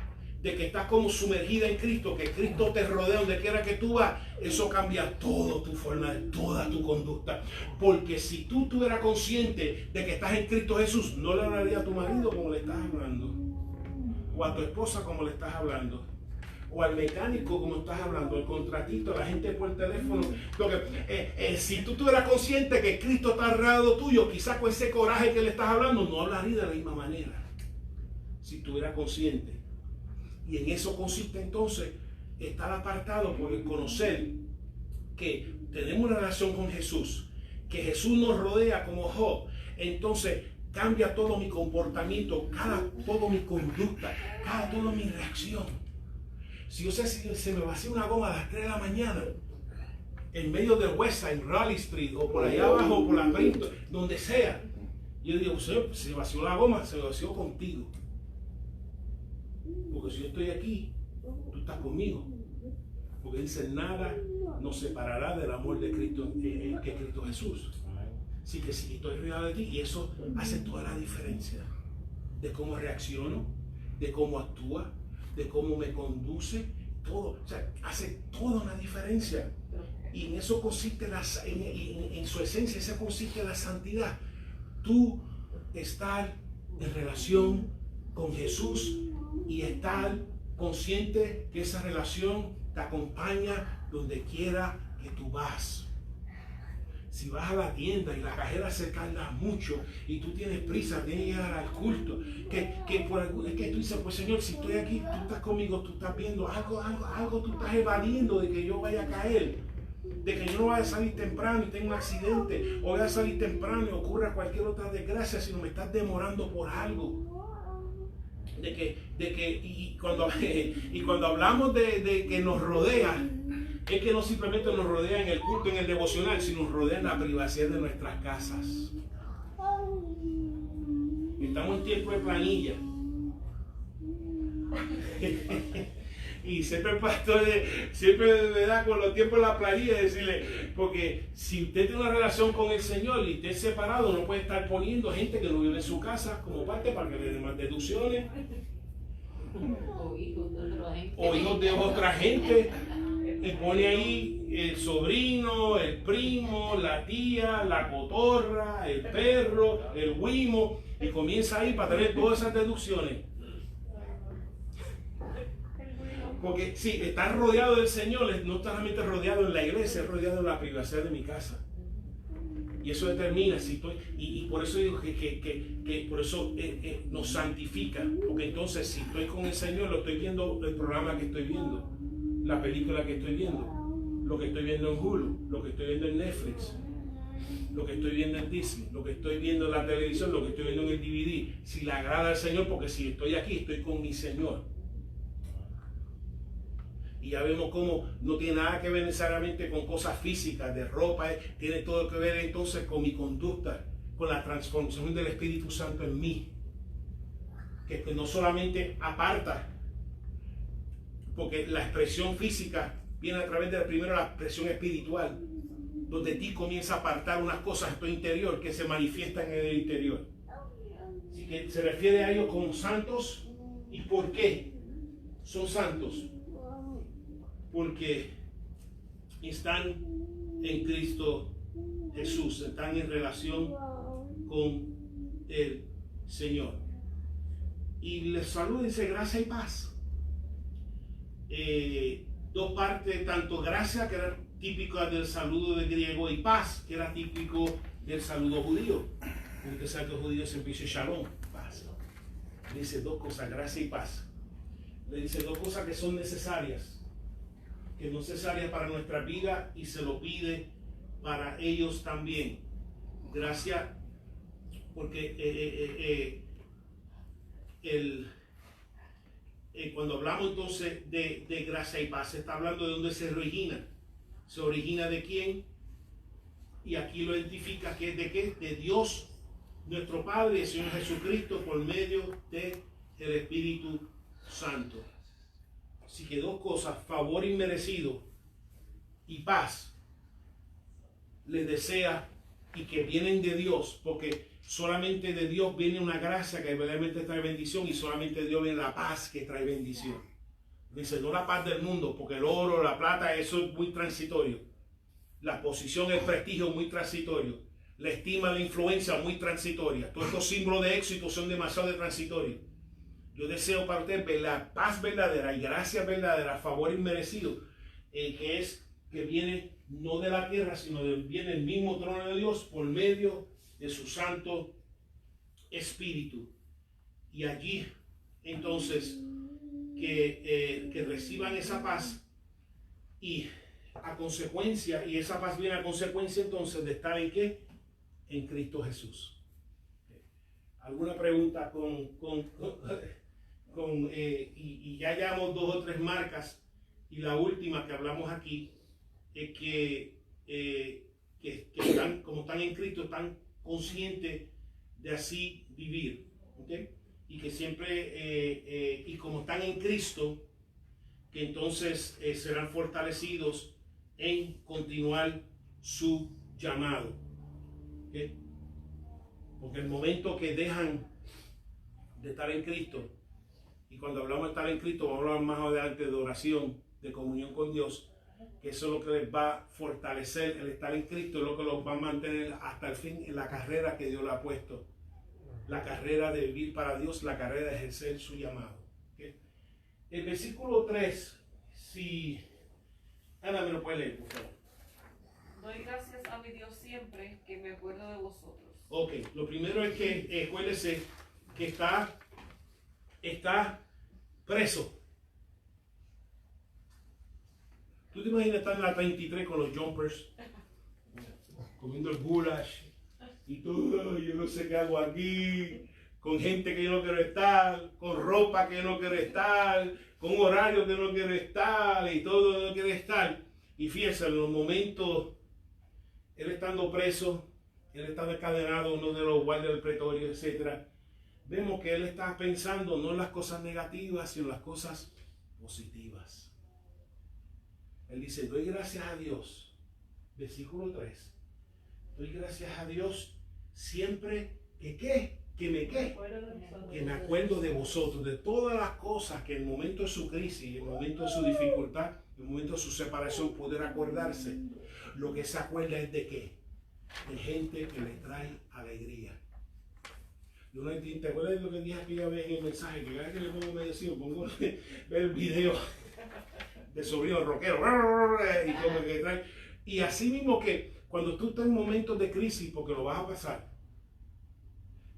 de que estás como sumergida en Cristo, que Cristo te rodea donde quiera que tú vas, eso cambia toda tu forma, toda tu conducta. Porque si tú estuvieras consciente de que estás en Cristo Jesús, no le hablaría a tu marido como le estás hablando, o a tu esposa como le estás hablando, o al mecánico como estás hablando, al contratito, a la gente por teléfono. Si tú estuvieras consciente que Cristo está al lado tuyo, quizás con ese coraje que le estás hablando, no hablaría de la misma manera. Si estuvieras consciente. Y en eso consiste entonces estar apartado por el conocer que tenemos una relación con Jesús, que Jesús nos rodea como Job. Entonces cambia todo mi comportamiento, toda mi conducta, toda mi reacción. Si yo sé si se me vacía una goma a las 3 de la mañana, en medio de Westside, en Raleigh Street, o por allá abajo, por la Princeton, donde sea, yo digo, Señor, se vació la goma, se vació contigo. Porque si yo estoy aquí, tú estás conmigo. Porque dice, nada nos separará del amor de Cristo, que es Cristo Jesús. Así que si estoy rodeado de ti, y eso hace toda la diferencia de cómo reacciono, de cómo actúa, de cómo me conduce, todo. O sea, hace toda una diferencia. Y en eso consiste, en su esencia, eso consiste la santidad. Tú estar en relación con Jesús y estar consciente que esa relación te acompaña donde quiera que tú vas. Si vas a la tienda y la cajera se tarda mucho y tú tienes prisa, tienes que llegar al culto, es que tú dices, pues Señor, si estoy aquí, tú estás conmigo, tú estás viendo algo tú estás evadiendo de que yo vaya a caer, de que yo no vaya a salir temprano y tenga un accidente, o vaya a salir temprano y ocurra cualquier otra desgracia, sino me estás demorando por algo. Y cuando hablamos de que nos rodea, es que no simplemente nos rodea en el culto, en el devocional, sino nos rodea en la privacidad de nuestras casas. Estamos en tiempo de planilla. Y siempre el pastor siempre le da con los tiempos de la planilla decirle, porque si usted tiene una relación con el Señor y usted es separado, no puede estar poniendo gente que no vive en su casa como parte para que le den más deducciones. O hijos de otra gente. O hijos de otra gente. Y pone ahí el sobrino, el primo, la tía, la cotorra, el perro, el huimo, y comienza ahí para tener todas esas deducciones. Porque sí, estar rodeado del Señor no está solamente rodeado en la iglesia, es rodeado en la privacidad de mi casa. Y eso determina si estoy, y por eso digo que por eso nos santifica. Porque entonces si estoy con el Señor, lo estoy viendo, el programa que estoy viendo, la película que estoy viendo, lo que estoy viendo en Hulu, lo que estoy viendo en Netflix, lo que estoy viendo en Disney, lo que estoy viendo en la televisión, lo que estoy viendo en el DVD, si le agrada al Señor, porque si estoy aquí, estoy con mi Señor. Y ya vemos cómo no tiene nada que ver necesariamente con cosas físicas, de ropa, tiene todo que ver entonces con mi conducta, con la transformación del Espíritu Santo en mí, que no solamente aparta, porque la expresión física viene a través de primero la expresión espiritual, donde ti comienza a apartar unas cosas en tu interior que se manifiestan en el interior. Así que se refiere a ellos como santos. ¿Y por qué son santos? Porque están en Cristo Jesús, están en relación con el Señor. Y les saludo y dice gracia y paz. Dos partes, tanto gracia, que era típica del saludo de griego, y paz, que era típico del saludo judío. Usted sabe que los judíos siempre dicen shalom, paz. Dice dos cosas, gracia y paz. Le dice dos cosas que son necesarias, que no es necesaria para nuestra vida, y se lo pide para ellos también. Gracias, porque cuando hablamos entonces de gracia y paz, se está hablando de dónde se origina. ¿Se origina de quién? Y aquí lo identifica que es de qué, de Dios nuestro Padre y el Señor Jesucristo por medio del Espíritu Santo. Así que dos cosas, favor inmerecido y paz, les desea y que vienen de Dios, porque solamente de Dios viene una gracia que verdaderamente trae bendición y solamente de Dios viene la paz que trae bendición. Dice, no la paz del mundo, porque el oro, la plata, eso es muy transitorio. La posición, el prestigio, muy transitorio. La estima, la influencia, muy transitoria. Todos estos símbolos de éxito son demasiado transitorios. Yo deseo para usted ver la paz verdadera y gracia verdadera, favor inmerecido, que viene no de la tierra, sino viene el mismo trono de Dios por medio de su Santo Espíritu. Y allí, entonces, que reciban esa paz y a consecuencia, y esa paz viene a consecuencia entonces de estar en ¿qué? En Cristo Jesús. ¿Alguna pregunta y ya llevamos 2 o 3 marcas, y la última que hablamos aquí es que están, como están en Cristo, están conscientes de así vivir, ¿okay? Y que siempre, y como están en Cristo, que entonces serán fortalecidos en continuar su llamado, ¿okay? Porque el momento que dejan de estar en Cristo, y cuando hablamos de estar en Cristo, vamos a hablar más adelante de oración, de comunión con Dios, que eso es lo que les va a fortalecer, el estar en Cristo es lo que los va a mantener hasta el fin en la carrera que Dios le ha puesto. La carrera de vivir para Dios, la carrera de ejercer su llamado. ¿Okay? El versículo 3, si Ana me lo puede leer, por favor. Doy gracias a mi Dios siempre que me acuerdo de vosotros. Ok, lo primero es que acuérdese que está preso. ¿Tú te imaginas estar en la 33 con los jumpers, comiendo el goulash y todo? Yo no sé qué hago aquí, con gente que yo no quiero estar, con ropa que yo no quiero estar, con horario que no quiero estar y todo que no quiero estar. Y fíjense, en los momentos, él estando preso, él estando encadenado, uno de los guardias del pretorio, etc. Vemos que él está pensando no en las cosas negativas, sino en las cosas positivas. Él dice, doy gracias a Dios, versículo 3, doy gracias a Dios siempre que me acuerdo de vosotros, de todas las cosas que en el momento de su crisis, en el momento de su dificultad, en el momento de su separación, poder acordarse. Lo que se acuerda es de qué, de gente que le trae alegría. Yo no entiendo, ¿te acuerdas de lo que dije aquella vez en el mensaje? Que cada vez que le pongo medio pongo ver el video del sobrino rockero y como que trae. Y así mismo que cuando tú estás en momentos de crisis, porque lo vas a pasar,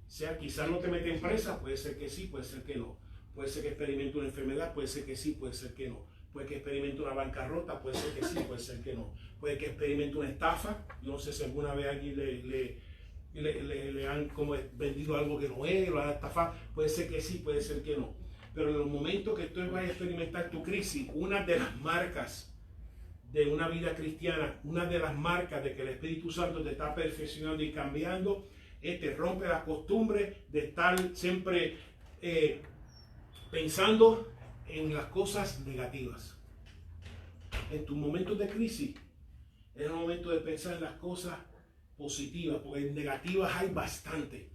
o sea, quizás no te meten presa, puede ser que sí, puede ser que no, puede ser que experimente una enfermedad, puede ser que sí, puede ser que no, puede que experimente una bancarrota, puede ser que sí, puede ser que no, puede que experimente una estafa. Yo no sé si alguna vez allí le han como vendido algo que no es, lo han estafado, puede ser que sí, puede ser que no. Pero en los momentos que tú vas a experimentar tu crisis, una de las marcas de una vida cristiana, una de las marcas de que el Espíritu Santo te está perfeccionando y cambiando, te rompe la costumbre de estar siempre pensando en las cosas negativas. En tus momentos de crisis es el momento de pensar en las cosas positivas, porque en negativas hay bastante.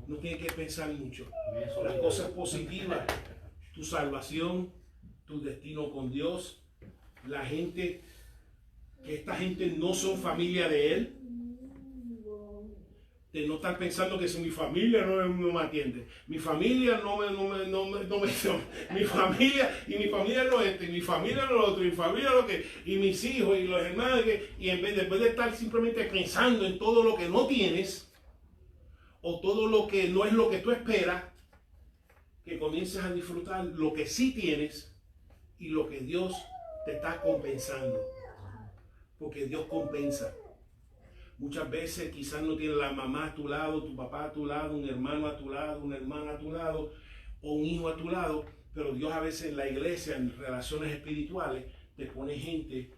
No tienes que pensar mucho. Las cosas positivas, tu salvación, tu destino con Dios, la gente, que esta gente no son familia de Él, de no estar pensando que si mi familia no me atiende, mi familia no me mi familia y mi familia no y mi familia no lo otro, y mi familia lo que, y mis hijos y los hermanos, y en vez de estar simplemente pensando en todo lo que no tienes, o todo lo que no es lo que tú esperas, que comiences a disfrutar lo que sí tienes y lo que Dios te está compensando. Porque Dios compensa. Muchas veces quizás no tienes la mamá a tu lado, tu papá a tu lado, un hermano a tu lado, una hermana a tu lado, o un hijo a tu lado, pero Dios a veces en la iglesia, en relaciones espirituales, te pone gente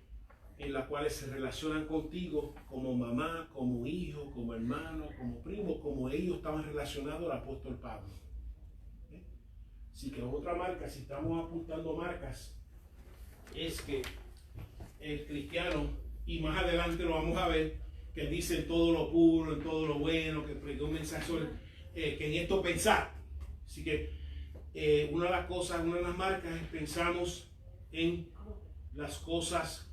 en las cuales se relacionan contigo como mamá, como hijo, como hermano, como primo, como ellos estaban relacionados al apóstol Pablo. Así que otra marca, si estamos apuntando marcas, es que el cristiano, y más adelante lo vamos a ver, que dice en todo lo puro, en todo lo bueno, que predicó un mensaje sobre que en esto pensar. Así que una de las cosas, una de las marcas es pensamos en las cosas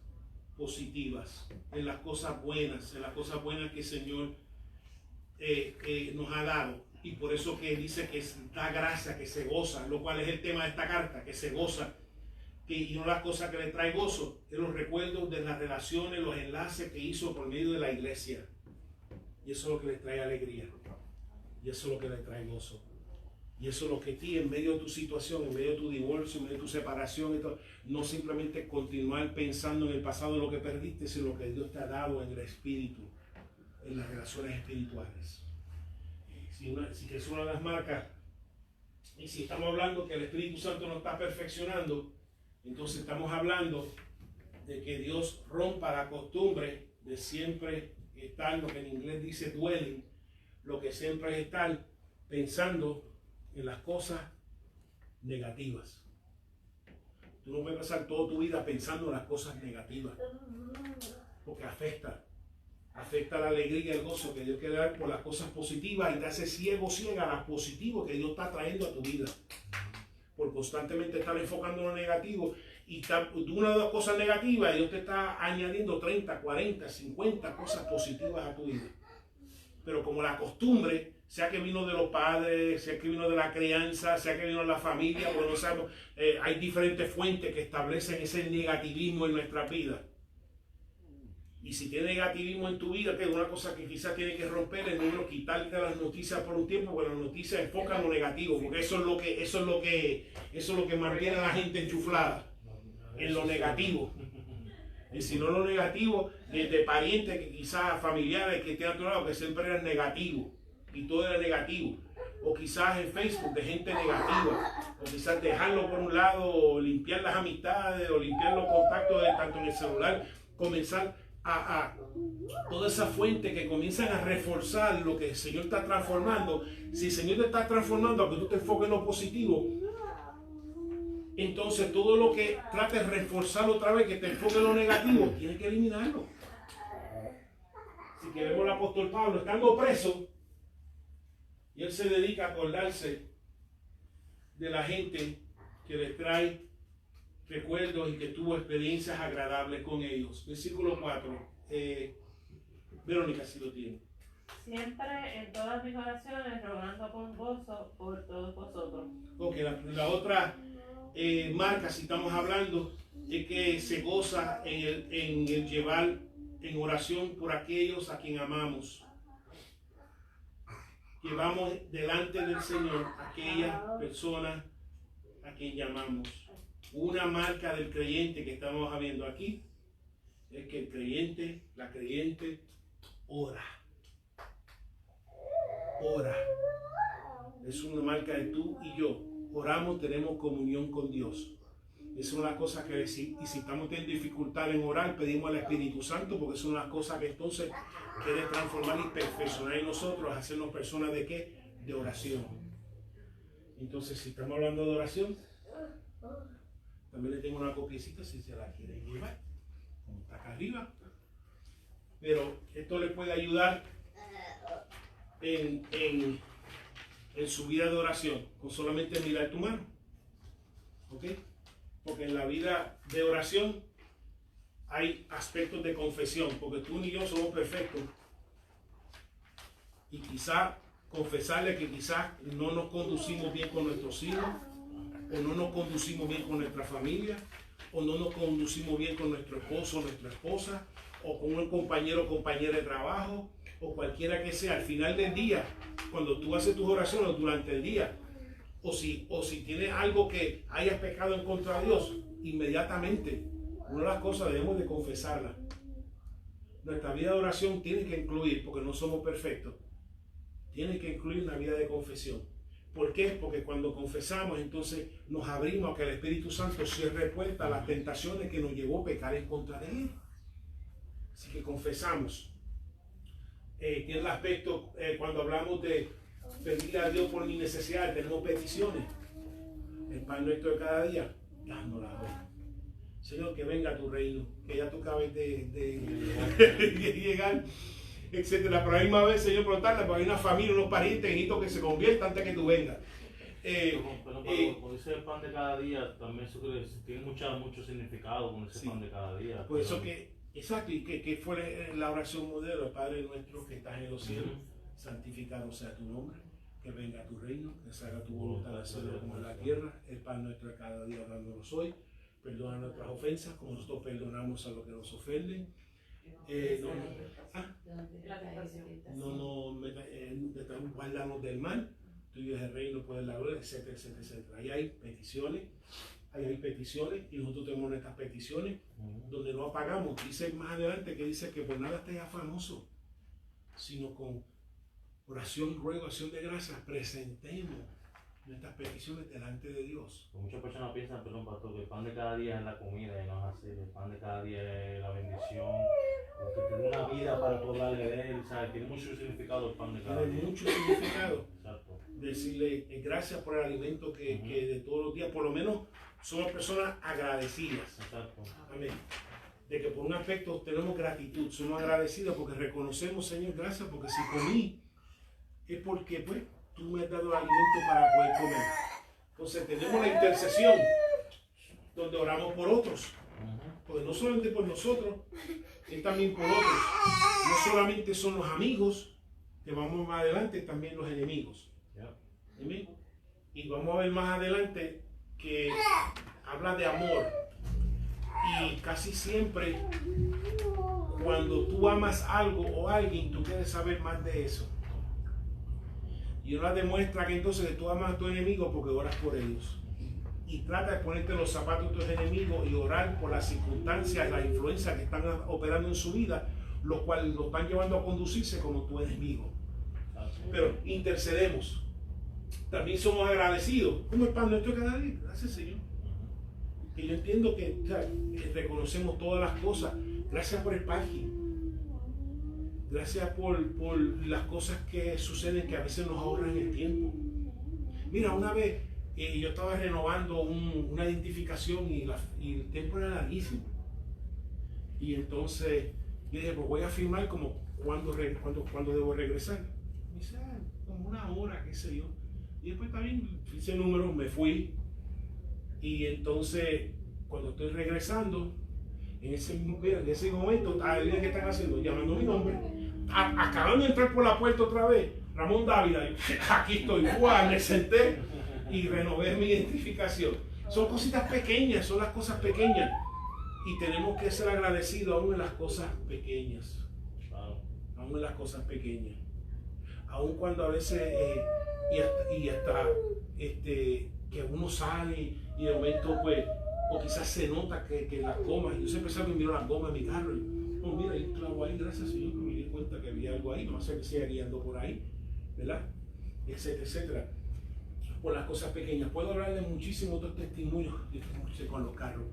positivas, en las cosas buenas que el Señor nos ha dado. Y por eso que dice que da gracia, que se goza, lo cual es el tema de esta carta, que se goza. Y una de las cosas que le trae gozo es los recuerdos de las relaciones, los enlaces que hizo por medio de la iglesia. Y eso es lo que le trae alegría. Y eso es lo que le trae gozo. Y eso es lo que a ti, en medio de tu situación, en medio de tu divorcio, en medio de tu separación, no simplemente continuar pensando en el pasado, en lo que perdiste, sino lo que Dios te ha dado en el espíritu, en las relaciones espirituales. Si es una de las marcas, y si estamos hablando que el Espíritu Santo nos está perfeccionando, entonces estamos hablando de que Dios rompa la costumbre de siempre estar, lo que en inglés dice dwelling, lo que siempre es estar pensando en las cosas negativas. Tú no puedes pasar toda tu vida pensando en las cosas negativas, porque afecta la alegría y el gozo que Dios quiere dar por las cosas positivas y te hace ciega a las positivas que Dios está trayendo a tu vida. Por constantemente estar enfocando en lo negativo y una de las cosas negativas, Dios te está añadiendo 30, 40, 50 cosas positivas a tu vida. Pero como la costumbre, sea que vino de los padres, sea que vino de la crianza, sea que vino de la familia, pues no sabemos, hay diferentes fuentes que establecen ese negativismo en nuestra vida. Y si tienes negativismo en tu vida, que es una cosa que quizás tienes que romper, es número quitarte las noticias por un tiempo, porque las noticias enfocan lo negativo, porque eso es lo que mantiene a la gente enchuflada en lo negativo. Y si no lo negativo, de parientes, que quizás familiares que estén a tu lado, que siempre eran negativos, y todo era negativo. O quizás en Facebook de gente negativa, o quizás dejarlo por un lado, o limpiar las amistades, o limpiar los contactos tanto en el celular, comenzar a toda esa fuente que comienzan a reforzar lo que el Señor está transformando. Si el Señor te está transformando a que tú te enfoques en lo positivo, entonces todo lo que trates de reforzar otra vez, que te enfoque en lo negativo, tienes que eliminarlo. Si queremos el apóstol Pablo estando preso, y él se dedica a acordarse de la gente que le trae recuerdos y que tuvo experiencias agradables con ellos. Versículo 4. Verónica, si lo tiene. Siempre en todas mis oraciones rogando con gozo por todos vosotros. Ok, la otra marca, si estamos hablando, es que se goza en el llevar en oración por aquellos a quien amamos. Llevamos delante del Señor aquellas personas a quien llamamos. Una marca del creyente que estamos viendo aquí es que el creyente, la creyente, ora. Ora. Es una marca de tú y yo. Oramos, tenemos comunión con Dios. Es una de las cosas que si estamos teniendo dificultad en orar, pedimos al Espíritu Santo, porque es una de las cosas que entonces quiere transformar y perfeccionar en nosotros, hacernos personas de ¿qué? De oración. Entonces, si estamos hablando de oración, también le tengo una copiecita si se la quieren llevar, como está acá arriba. Pero esto le puede ayudar en su vida de oración, con solamente mirar tu mano. ¿Ok? Porque en la vida de oración hay aspectos de confesión, porque tú ni yo somos perfectos. Y quizá confesarle que quizás no nos conducimos bien con nuestros hijos, o no nos conducimos bien con nuestra familia, o no nos conducimos bien con nuestro esposo o nuestra esposa, o con un compañero o compañera de trabajo, o cualquiera que sea. Al final del día, cuando tú haces tus oraciones durante el día, o si tienes algo que hayas pecado en contra de Dios, inmediatamente, una de las cosas debemos de confesarla. Nuestra vida de oración tiene que incluir, porque no somos perfectos, tiene que incluir una vida de confesión. ¿Por qué? Porque cuando confesamos, entonces nos abrimos a que el Espíritu Santo cierre puertas a las tentaciones que nos llevó a pecar en contra de Él. Así que confesamos. Tiene el aspecto, cuando hablamos de pedirle a Dios por mi necesidad, tenemos peticiones. El pan nuestro de cada día, dándola hoy. Señor, que venga tu reino, que ya tú acabes de llegar, etcétera. Pero a la misma vez, Señor, preguntarle, porque hay una familia, unos parientes, hijitos que se conviertan antes que tú vengas. Pero cuando dice el pan de cada día, también eso tiene mucho significado con ese Sí. pan de cada día. Por eso que, exacto, y que fue la oración modelo, Padre nuestro que estás en los cielos, santificado sea tu nombre, que venga tu reino, que se haga tu voluntad en el cielo como en la tierra, el pan nuestro de cada día dándonos hoy, perdona nuestras ofensas, como nosotros perdonamos a los que nos ofenden. Guárdanos del mal, tuyo es el reino, poder, la gloria, etcétera, etcétera, etcétera. Ahí hay peticiones, y nosotros tenemos nuestras peticiones donde no apagamos. Dice más adelante que dice que por nada estés afanoso, sino con oración, ruego, acción de gracias, presentemos nuestras peticiones delante de Dios. Pues muchas personas piensan, perdón, pastor, que el pan de cada día es la comida y no es así. El pan de cada día es la bendición, porque tiene una vida para poder darle de él, ¿sabes? Tiene mucho significado el pan de cada Tiene día. mucho significado. Exacto. Decirle gracias por el alimento que de todos los días, por lo menos somos personas agradecidas. Exacto. Amén. De que por un aspecto tenemos gratitud, somos agradecidos porque reconocemos, Señor, gracias, porque si comí es porque pues tú me has dado el alimento para poder comer. Entonces tenemos la intercesión donde oramos por otros, porque no solamente por nosotros, es también por otros. No solamente son los amigos que vamos más adelante, también los enemigos. Amén. Y vamos a ver más adelante que habla de amor. Y casi siempre cuando tú amas algo o alguien, tú quieres saber más de eso. Y ahora demuestra que entonces tú amas a tu enemigo porque oras por ellos. Y trata de ponerte los zapatos de tus enemigos y orar por las circunstancias, las influencias que están operando en su vida, los cuales lo están llevando a conducirse como tu enemigo. Pero intercedemos. También somos agradecidos. Como el pan nuestro cada día. Gracias, Señor. Que yo entiendo que reconocemos todas las cosas. Gracias por el parking. Gracias por las cosas que suceden que a veces nos ahorran el tiempo. Mira, una vez yo estaba renovando una identificación y el tiempo era larguísimo. Y entonces yo dije, pues voy a firmar como cuando debo regresar. Me dice, como una hora, qué sé yo. Y después también hice números, me fui. Y entonces, cuando estoy regresando, en ese momento, adivinen qué están haciendo, llamando mi nombre, acabando de entrar por la puerta otra vez, Ramón Dávila, aquí estoy, me senté y renové mi identificación. Son cositas pequeñas, son las cosas pequeñas. Y tenemos que ser agradecidos aún en las cosas pequeñas. Aún en las cosas pequeñas. Aún cuando a veces, que uno sale y de momento pues, o quizás se nota que las gomas, yo siempre salgo y miro las gomas de mi carro y, oh mira, hay un clavo ahí, gracias Señor, que me di cuenta que había algo ahí, no sé que siga guiando por ahí, ¿verdad? Etcétera, etcétera. Por las cosas pequeñas. Puedo hablar de muchísimos otros testimonios, con los carros,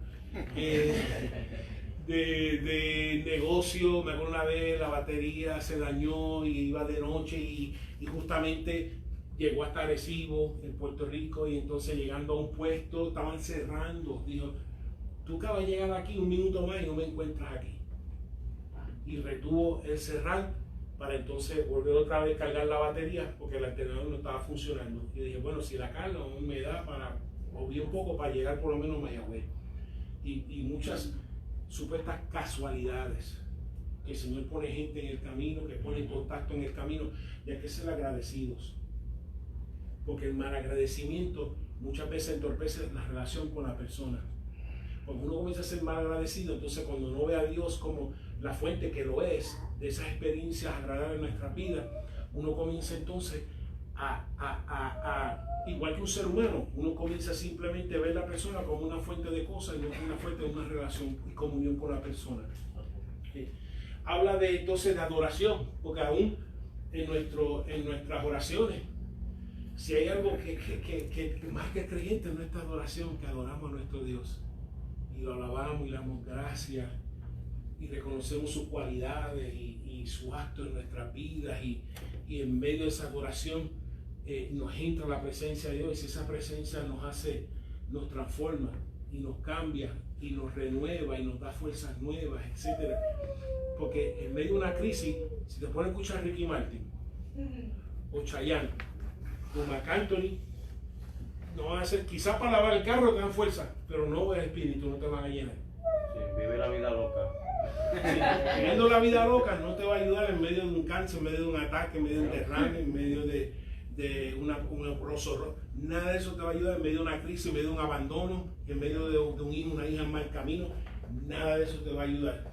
de negocio. Me acuerdo una vez la batería se dañó y iba de noche y justamente llegó hasta Arecibo, en Puerto Rico, y entonces llegando a un puesto estaban cerrando. Dijo, tú acabas de llegar aquí un minuto más y no me encuentras aquí. Y retuvo el cerrar para entonces volver otra vez a cargar la batería porque el alternador no estaba funcionando. Y dije, bueno, si la carga aún me da para, o bien poco, para llegar por lo menos a Mayagüez. Y muchas supuestas casualidades. Que el Señor pone gente en el camino, que pone contacto en el camino, y hay que ser agradecidos. Porque el malagradecimiento muchas veces entorpece la relación con la persona. Cuando uno comienza a ser mal agradecido, entonces cuando no ve a Dios como la fuente que lo es, de esas experiencias agradables en nuestra vida, uno comienza entonces igual que un ser humano, uno comienza simplemente a ver a la persona como una fuente de cosas y no como una fuente de una relación y comunión con la persona. Habla de entonces de adoración, porque aún en nuestras oraciones, si hay algo que más que creyente en nuestra adoración, que adoramos a nuestro Dios y lo alabamos y le damos gracias y reconocemos sus cualidades y sus actos en nuestras vidas y en medio de esa adoración nos entra la presencia de Dios y esa presencia nos transforma y nos cambia y nos renueva y nos da fuerzas nuevas, etc. Porque en medio de una crisis, si te pones a escuchar a Ricky Martin o Chayanne o Marc Anthony, no van a hacer, quizás para lavar el carro te dan fuerza, pero no el espíritu, no te van a llenar. Sí, vive la vida loca. Sí, viviendo la vida loca no te va a ayudar en medio de un cáncer, en medio de un ataque, en medio de un derrame, en medio de un roso. Nada de eso te va a ayudar en medio de una crisis, en medio de un abandono, en medio de un hijo, una hija en mal camino. Nada de eso te va a ayudar.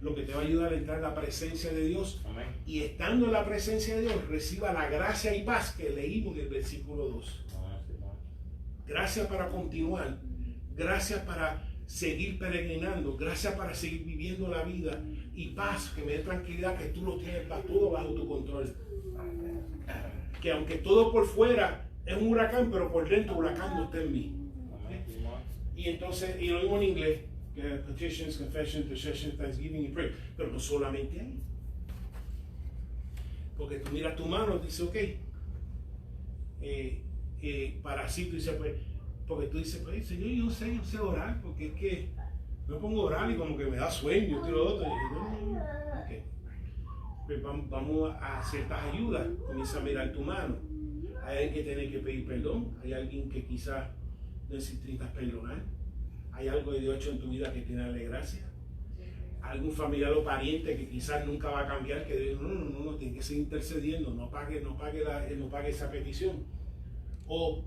Lo que te va a ayudar es entrar en la presencia de Dios. Amén. Y estando en la presencia de Dios, reciba la gracia y paz que leímos en el versículo 2. Gracias para continuar. Gracias para seguir peregrinando. Gracias para seguir viviendo la vida. Y paz, que me dé tranquilidad que tú lo tienes todo bajo tu control. Que aunque todo por fuera es un huracán, pero por dentro el huracán no está en mí. Y entonces, y lo mismo en inglés, que petitions, confession, intercession, thanksgiving y prayer. Pero no solamente ahí. Porque tú miras tu mano y dices, ok, para así tú dices, pues, porque tú dices, pues, Señor, yo sé orar, porque es que me pongo a orar y como que me da sueño, esto y lo otro. Y yo, okay. Pues vamos a ciertas ayudas, comienza a mirar tu mano. Hay alguien que tiene que pedir perdón, hay alguien que quizás necesitas perdonar, hay algo de Dios hecho en tu vida que tiene que darle gracias, algún familiar o pariente que quizás nunca va a cambiar, que Dios, no, tiene que seguir intercediendo, no pague esa petición, o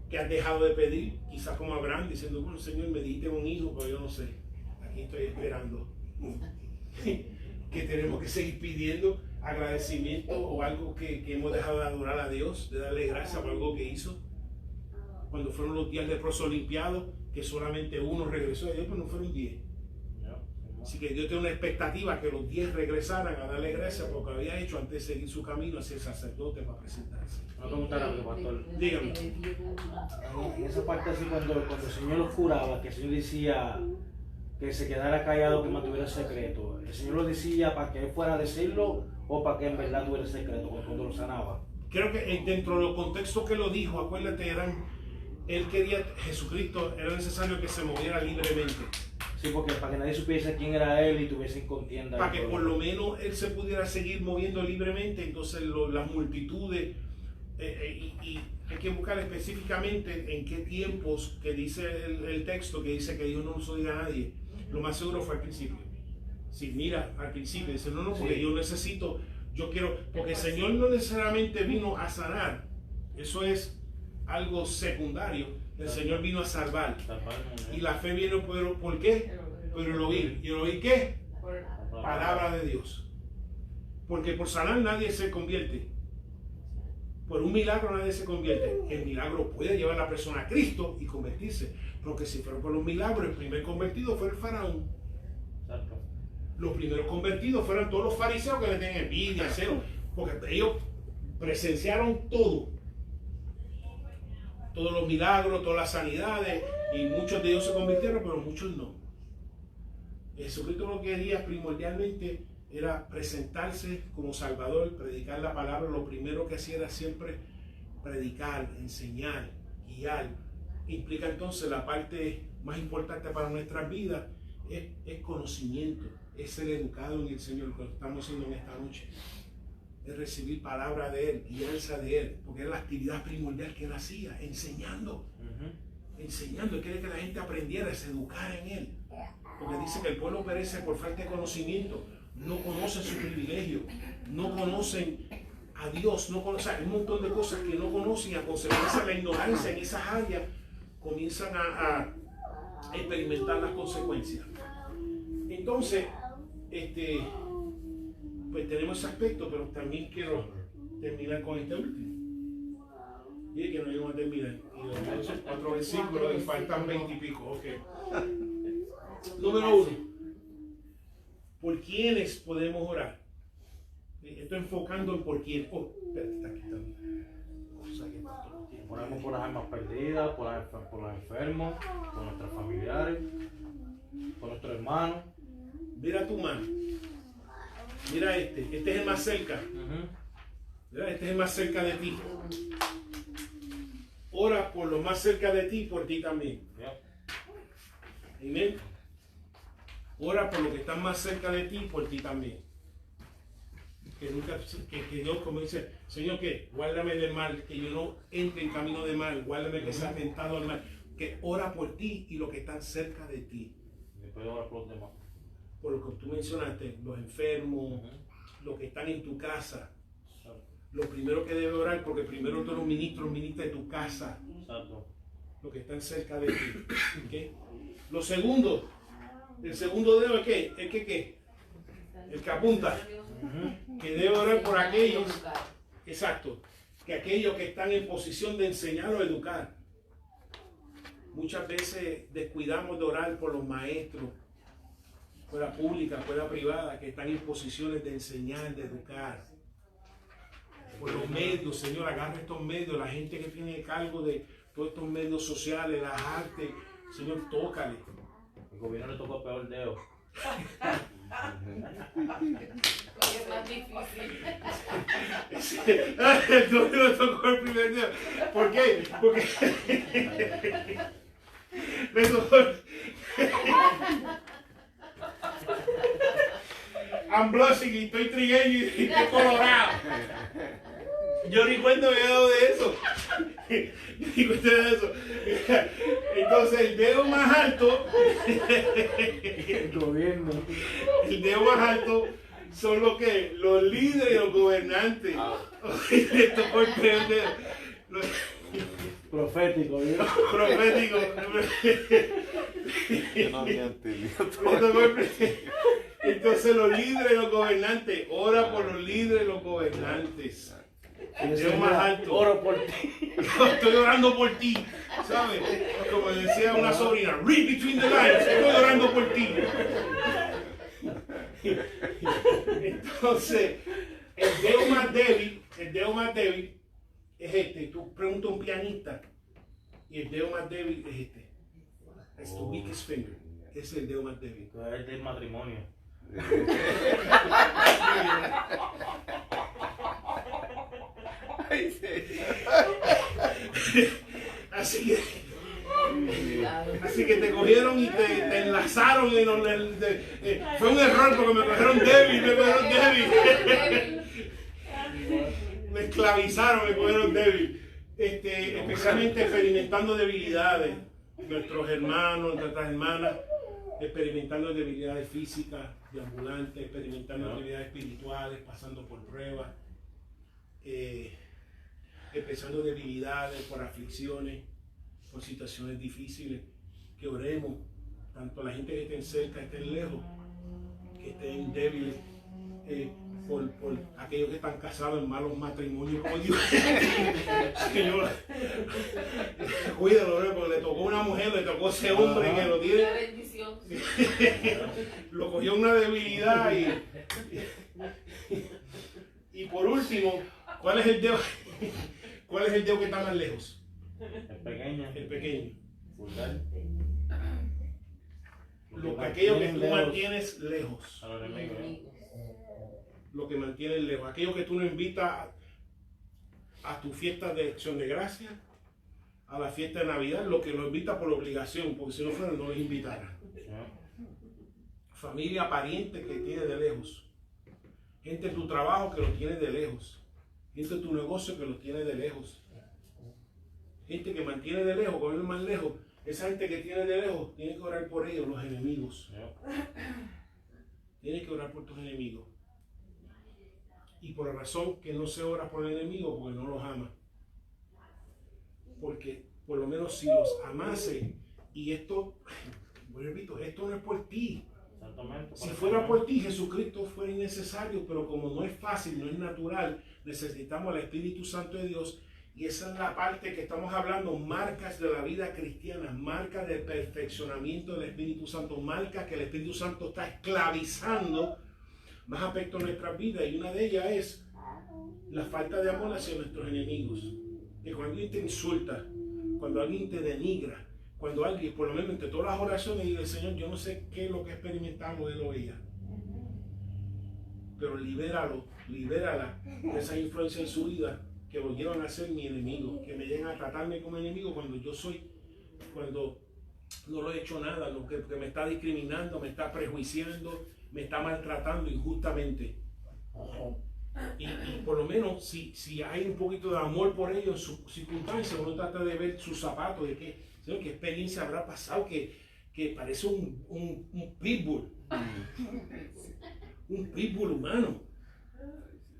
que has dejado de pedir, quizás como Abraham, diciendo, bueno, Señor, me diste un hijo, pero yo no sé, aquí estoy esperando. Que tenemos que seguir pidiendo agradecimiento o algo que hemos dejado de adorar a Dios, de darle gracias por algo que hizo. Cuando fueron los 10 leprosos limpiados, que solamente uno regresó a Dios, pero no fueron 10. Así que Dios tiene una expectativa que los 10 regresaran a darle gracias por lo que había hecho antes de seguir su camino hacia el sacerdote para presentarse. Una pregunta rápida, pastor. Dígame. En esa parte así, cuando el Señor los curaba, que el Señor decía que se quedara callado, que mantuviera el secreto, ¿el Señor lo decía para que él fuera a decirlo o para que en verdad tuviera el secreto cuando lo sanaba? Creo que dentro de los contextos que lo dijo, acuérdate, él quería, Jesucristo, era necesario que se moviera libremente. Sí, porque para que nadie supiese quién era él y tuviese contienda. Para que por lo menos él se pudiera seguir moviendo libremente, entonces las multitudes, y hay que buscar específicamente en qué tiempos, que dice el texto, que dice que Dios no nos oiga a nadie. Lo más seguro fue al principio. Si mira, al principio, dice, no, porque sí, yo necesito, yo quiero, porque el Señor no necesariamente vino a sanar, eso es algo secundario. El Señor vino a salvar. Y la fe viene ¿por qué? Por el oír. ¿Y el oír qué? Palabra de Dios. Porque por sanar nadie se convierte. Por un milagro nadie se convierte. El milagro puede llevar a la persona a Cristo y convertirse. Porque si fuera por un milagro, el primer convertido fue el faraón. Los primeros convertidos fueron todos los fariseos que le tenían envidia, celo. Porque ellos presenciaron todo. Todos los milagros, todas las sanidades, y muchos de ellos se convirtieron, pero muchos no. Jesucristo lo que quería primordialmente era presentarse como Salvador, predicar la palabra. Lo primero que hacía era siempre predicar, enseñar, guiar. Implica entonces la parte más importante para nuestras vidas es conocimiento, es ser educado en el Señor, lo que estamos haciendo en esta noche. Es recibir palabra de Él, guianza de Él, porque era la actividad primordial que Él hacía, enseñando. Enseñando, Él quiere que la gente aprendiera, se educara en Él. Porque dice que el pueblo perece por falta de conocimiento, no conocen su privilegio, no conocen a Dios, no conocen, hay un montón de cosas que no conocen, y a consecuencia de la ignorancia en esas áreas, comienzan a experimentar las consecuencias. Entonces, pues tenemos ese aspecto, pero también quiero terminar con este último. Y que no íbamos a terminar. Y los 4 versículos, y faltan 20 y pico. Okay. Número 1. ¿Por quiénes podemos orar? Estoy enfocando en por quién. Oh, espérate, está aquí también. Oramos por las almas perdidas, por los enfermos, por nuestros familiares, por nuestros hermanos. Mira tu mano. Mira este es el más cerca. Mira, este es el más cerca de ti. Ora por lo más cerca de ti y por ti también. Amén. Ora por lo que está más cerca de ti y por ti también. Que nunca, que Dios, como dice, Señor, que guárdame del mal, que yo no entre en camino de mal, guárdame que sea tentado al mal. Que ora por ti y lo que están cerca de ti. Después ora por los demás. Por lo que tú mencionaste, los enfermos, los que están en tu casa. Lo primero que debe orar, porque primero tú eres un ministro de tu casa. Exacto. Los que están cerca de ti. ¿Okay? Lo segundo, el segundo dedo es ¿qué? El que apunta. Que debe orar por aquellos, exacto, que aquellos que están en posición de enseñar o educar. Muchas veces descuidamos de orar por los maestros, escuela pública, escuela privada, que están en posiciones de enseñar, de educar. Por los medios, Señor, agarra estos medios, la gente que tiene cargo de todos estos medios sociales, las artes, Señor, tócale. El gobierno le tocó peor el dedo. Es más difícil. El gobierno tocó el primer dedo. ¿Por qué? Porque me tocó. I'm blushing y estoy trigueño y estoy colorado. Yo ni cuenta me he dado de eso. Ni cuenta de eso. Entonces el dedo más alto, El gobierno. el dedo más alto son los líderes y los gobernantes. Le tocó el peor dedo. Profético, ¿no? Profético. Yo no había entendido Le todo. tocó entonces los líderes y los gobernantes, ora por los líderes y los gobernantes. El dedo más alto. Oro por ti. Estoy orando por ti, ¿sabes? Como decía una sobrina, read between the lines, estoy orando por ti. Entonces, el dedo más débil es este. Tú preguntas a un pianista y el dedo más débil es este. Es tu weakest finger. Ese es el dedo más débil. Es del matrimonio. Ay, sí. Así que te cogieron y te enlazaron. Fue un error porque me cogieron débil. Me esclavizaron, me cogieron débil. Especialmente experimentando debilidades. Nuestros hermanos, nuestras hermanas, experimentando debilidades físicas, deambulantes, experimentando debilidades espirituales, pasando por pruebas, empezando debilidades por aflicciones, por situaciones difíciles. Que oremos, tanto la gente que estén cerca, estén lejos, que estén débiles, por aquellos que están casados en malos matrimonios, como Dios. Señor, cuídalo, porque le tocó una mujer, le tocó ese hombre que lo tiene. Una bendición. Lo cogió una debilidad y por último, ¿cuál es el dedo que está más lejos? El pequeño. El pequeño. Vulgar. Aquello que tú mantienes lejos. A los enemigos. Lo que mantienes lejos. Aquello que tú no invitas a tu fiesta de acción de gracia, a la fiesta de Navidad, lo que lo invita por obligación, porque si no fuera no les invitara. Familia, pariente que tiene de lejos. Gente en tu trabajo que lo tiene de lejos. Gente en tu negocio que lo tiene de lejos. Gente que mantiene de lejos, con él más lejos. Esa gente que tiene de lejos, tiene que orar por ellos, los enemigos. Tienes que orar por tus enemigos. Y por la razón que no se ora por el enemigo, porque no los ama. Porque por lo menos si los amase, y esto, repito, esto no es por ti. Exactamente. Si fuera por ti, Jesucristo fuera innecesario, pero como no es fácil, no es natural, necesitamos al Espíritu Santo de Dios. Y esa es la parte que estamos hablando, marcas de la vida cristiana, marcas del perfeccionamiento del Espíritu Santo, marcas que el Espíritu Santo está esclavizando más aspectos de nuestras vidas, y una de ellas es la falta de amor hacia nuestros enemigos. Que cuando alguien te insulta, cuando alguien te denigra, cuando alguien, por lo menos entre todas las oraciones, dice: Señor, yo no sé qué es lo que experimentamos él o ella, pero libérala de esa influencia en su vida que lo llevan a ser mi enemigo, que me llegan a tratarme como enemigo cuando no lo he hecho nada, lo que me está discriminando, me está prejuiciando, me está maltratando injustamente. Y por lo menos si hay un poquito de amor por ellos en sus circunstancias, uno trata de ver sus zapatos, de qué experiencia habrá pasado, que parece un pitbull, un pitbull humano.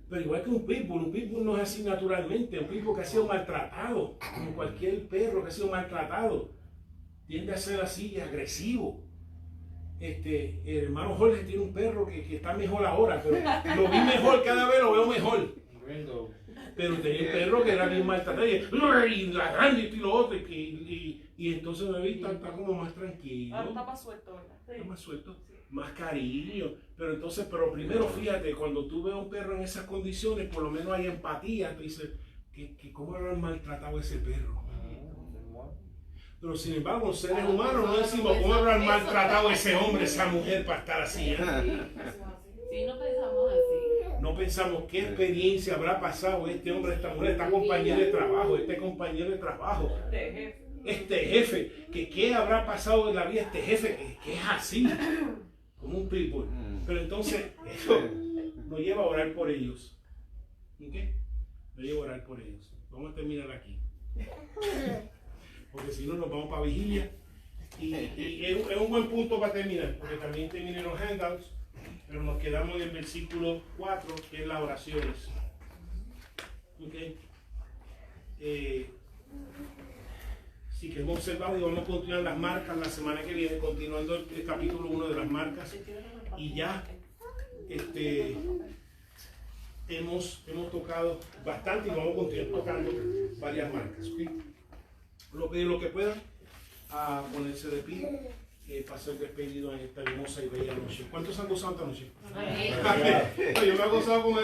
Pero igual que un pitbull no es así naturalmente, un pitbull que ha sido maltratado, como cualquier perro que ha sido maltratado, tiende a ser así, agresivo. El hermano Jorge tiene un perro que está mejor ahora, pero lo vi mejor, cada vez lo veo mejor. Pero tenía un perro que era bien maltratado y ladrando y lo otro, y entonces me vi está como más tranquilo. Ahora está más suelto, ¿verdad? Está más suelto, más cariño. Pero primero fíjate, cuando tú ves a un perro en esas condiciones, por lo menos hay empatía. Tú dices, ¿cómo habrán maltratado a ese perro? Pero sin embargo, los seres humanos no decimos, ¿cómo habrán maltratado a ese hombre, esa mujer para estar así? Sí, no pensamos así. No pensamos qué experiencia habrá pasado este hombre, esta mujer, esta compañera de trabajo, este compañero de trabajo, este jefe, qué habrá pasado en la vida este jefe, que es así, como un pitbull. Pero entonces, eso nos lleva a orar por ellos. ¿Ok? Nos lleva a orar por ellos. Vamos a terminar aquí. Porque si no nos vamos para vigilia. Y es un buen punto para terminar, porque también terminé los handouts, pero nos quedamos en el versículo 4, que es las oraciones. Okay. Sí, que hemos observado y vamos a continuar las marcas la semana que viene, continuando el capítulo 1 de las marcas. Y ya hemos tocado bastante y vamos a continuar tocando varias marcas. ¿Okay? Lo que puedan a ponerse de pie para ser despedido en esta hermosa y bella noche. ¿Cuántos han gozado esta noche? Yo me he gozado con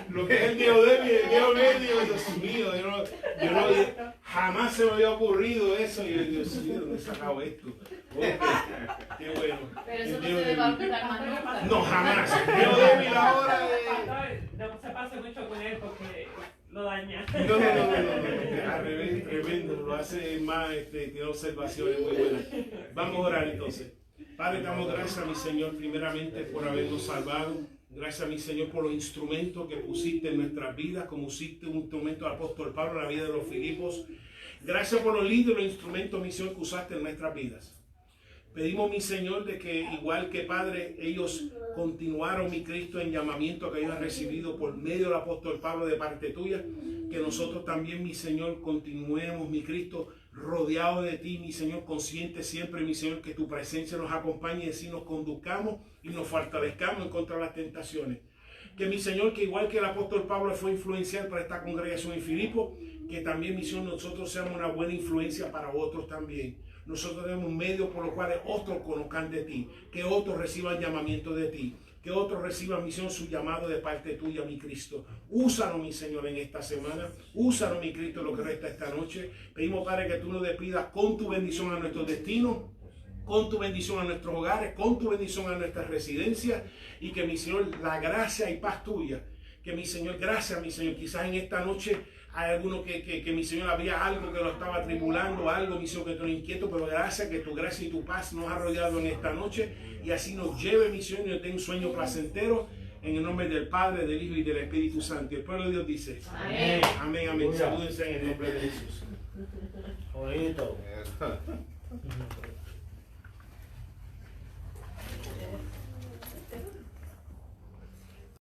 lo que es el dedo débil, el dedo medio. Dios mío, jamás se me había ocurrido eso. Y Dios mío, ¿dónde he sacado esto? Okay, qué bueno. Pero eso no se le va a olvidar más nunca. No, jamás. El dedo débil ahora. No se pase mucho con él porque lo daña. No. Tremendo, lo hace más, tiene observaciones muy buenas. Vamos a orar entonces. Padre, damos gracias a mi Señor primeramente por habernos salvado. Gracias a mi Señor por los instrumentos que pusiste en nuestras vidas, como pusiste un instrumento del apóstol Pablo en la vida de los Filipos. Gracias por los lindos instrumentos, mi Señor, que usaste en nuestras vidas. Pedimos, mi Señor, de que igual que Padre, ellos continuaron, mi Cristo, en llamamiento que ellos han recibido por medio del apóstol Pablo de parte tuya, que nosotros también, mi Señor, continuemos, mi Cristo, rodeados de ti, mi Señor, conscientes siempre, mi Señor, que tu presencia nos acompañe y así nos conduzcamos y nos fortalezcamos en contra de las tentaciones. Que mi Señor, que igual que el apóstol Pablo fue influencial para esta congregación en Filipo, que también, mi Señor, nosotros seamos una buena influencia para otros también. Nosotros tenemos medios por los cuales otros conozcan de ti, que otros reciban llamamiento de ti, que otros reciban, misión, su llamado de parte tuya, mi Cristo. Úsanos, mi Señor, en esta semana. Úsanos, mi Cristo, lo que resta esta noche. Pedimos, Padre, que tú nos despidas con tu bendición a nuestros destinos, con tu bendición a nuestros hogares, con tu bendición a nuestras residencias, y que, mi Señor, la gracia y paz tuya, que, mi Señor, gracias, mi Señor, quizás en esta noche hay alguno que mi Señor, había algo que lo estaba tribulando, algo, mi Señor, que te lo inquieto, pero gracias que tu gracia y tu paz nos ha rodeado en esta noche y así nos lleve, mi Señor, y nos dé un sueño placentero en el nombre del Padre, del Hijo y del Espíritu Santo. Y el pueblo de Dios dice, amén, amén, amén. Salúdense en el nombre de Jesús. Bonito.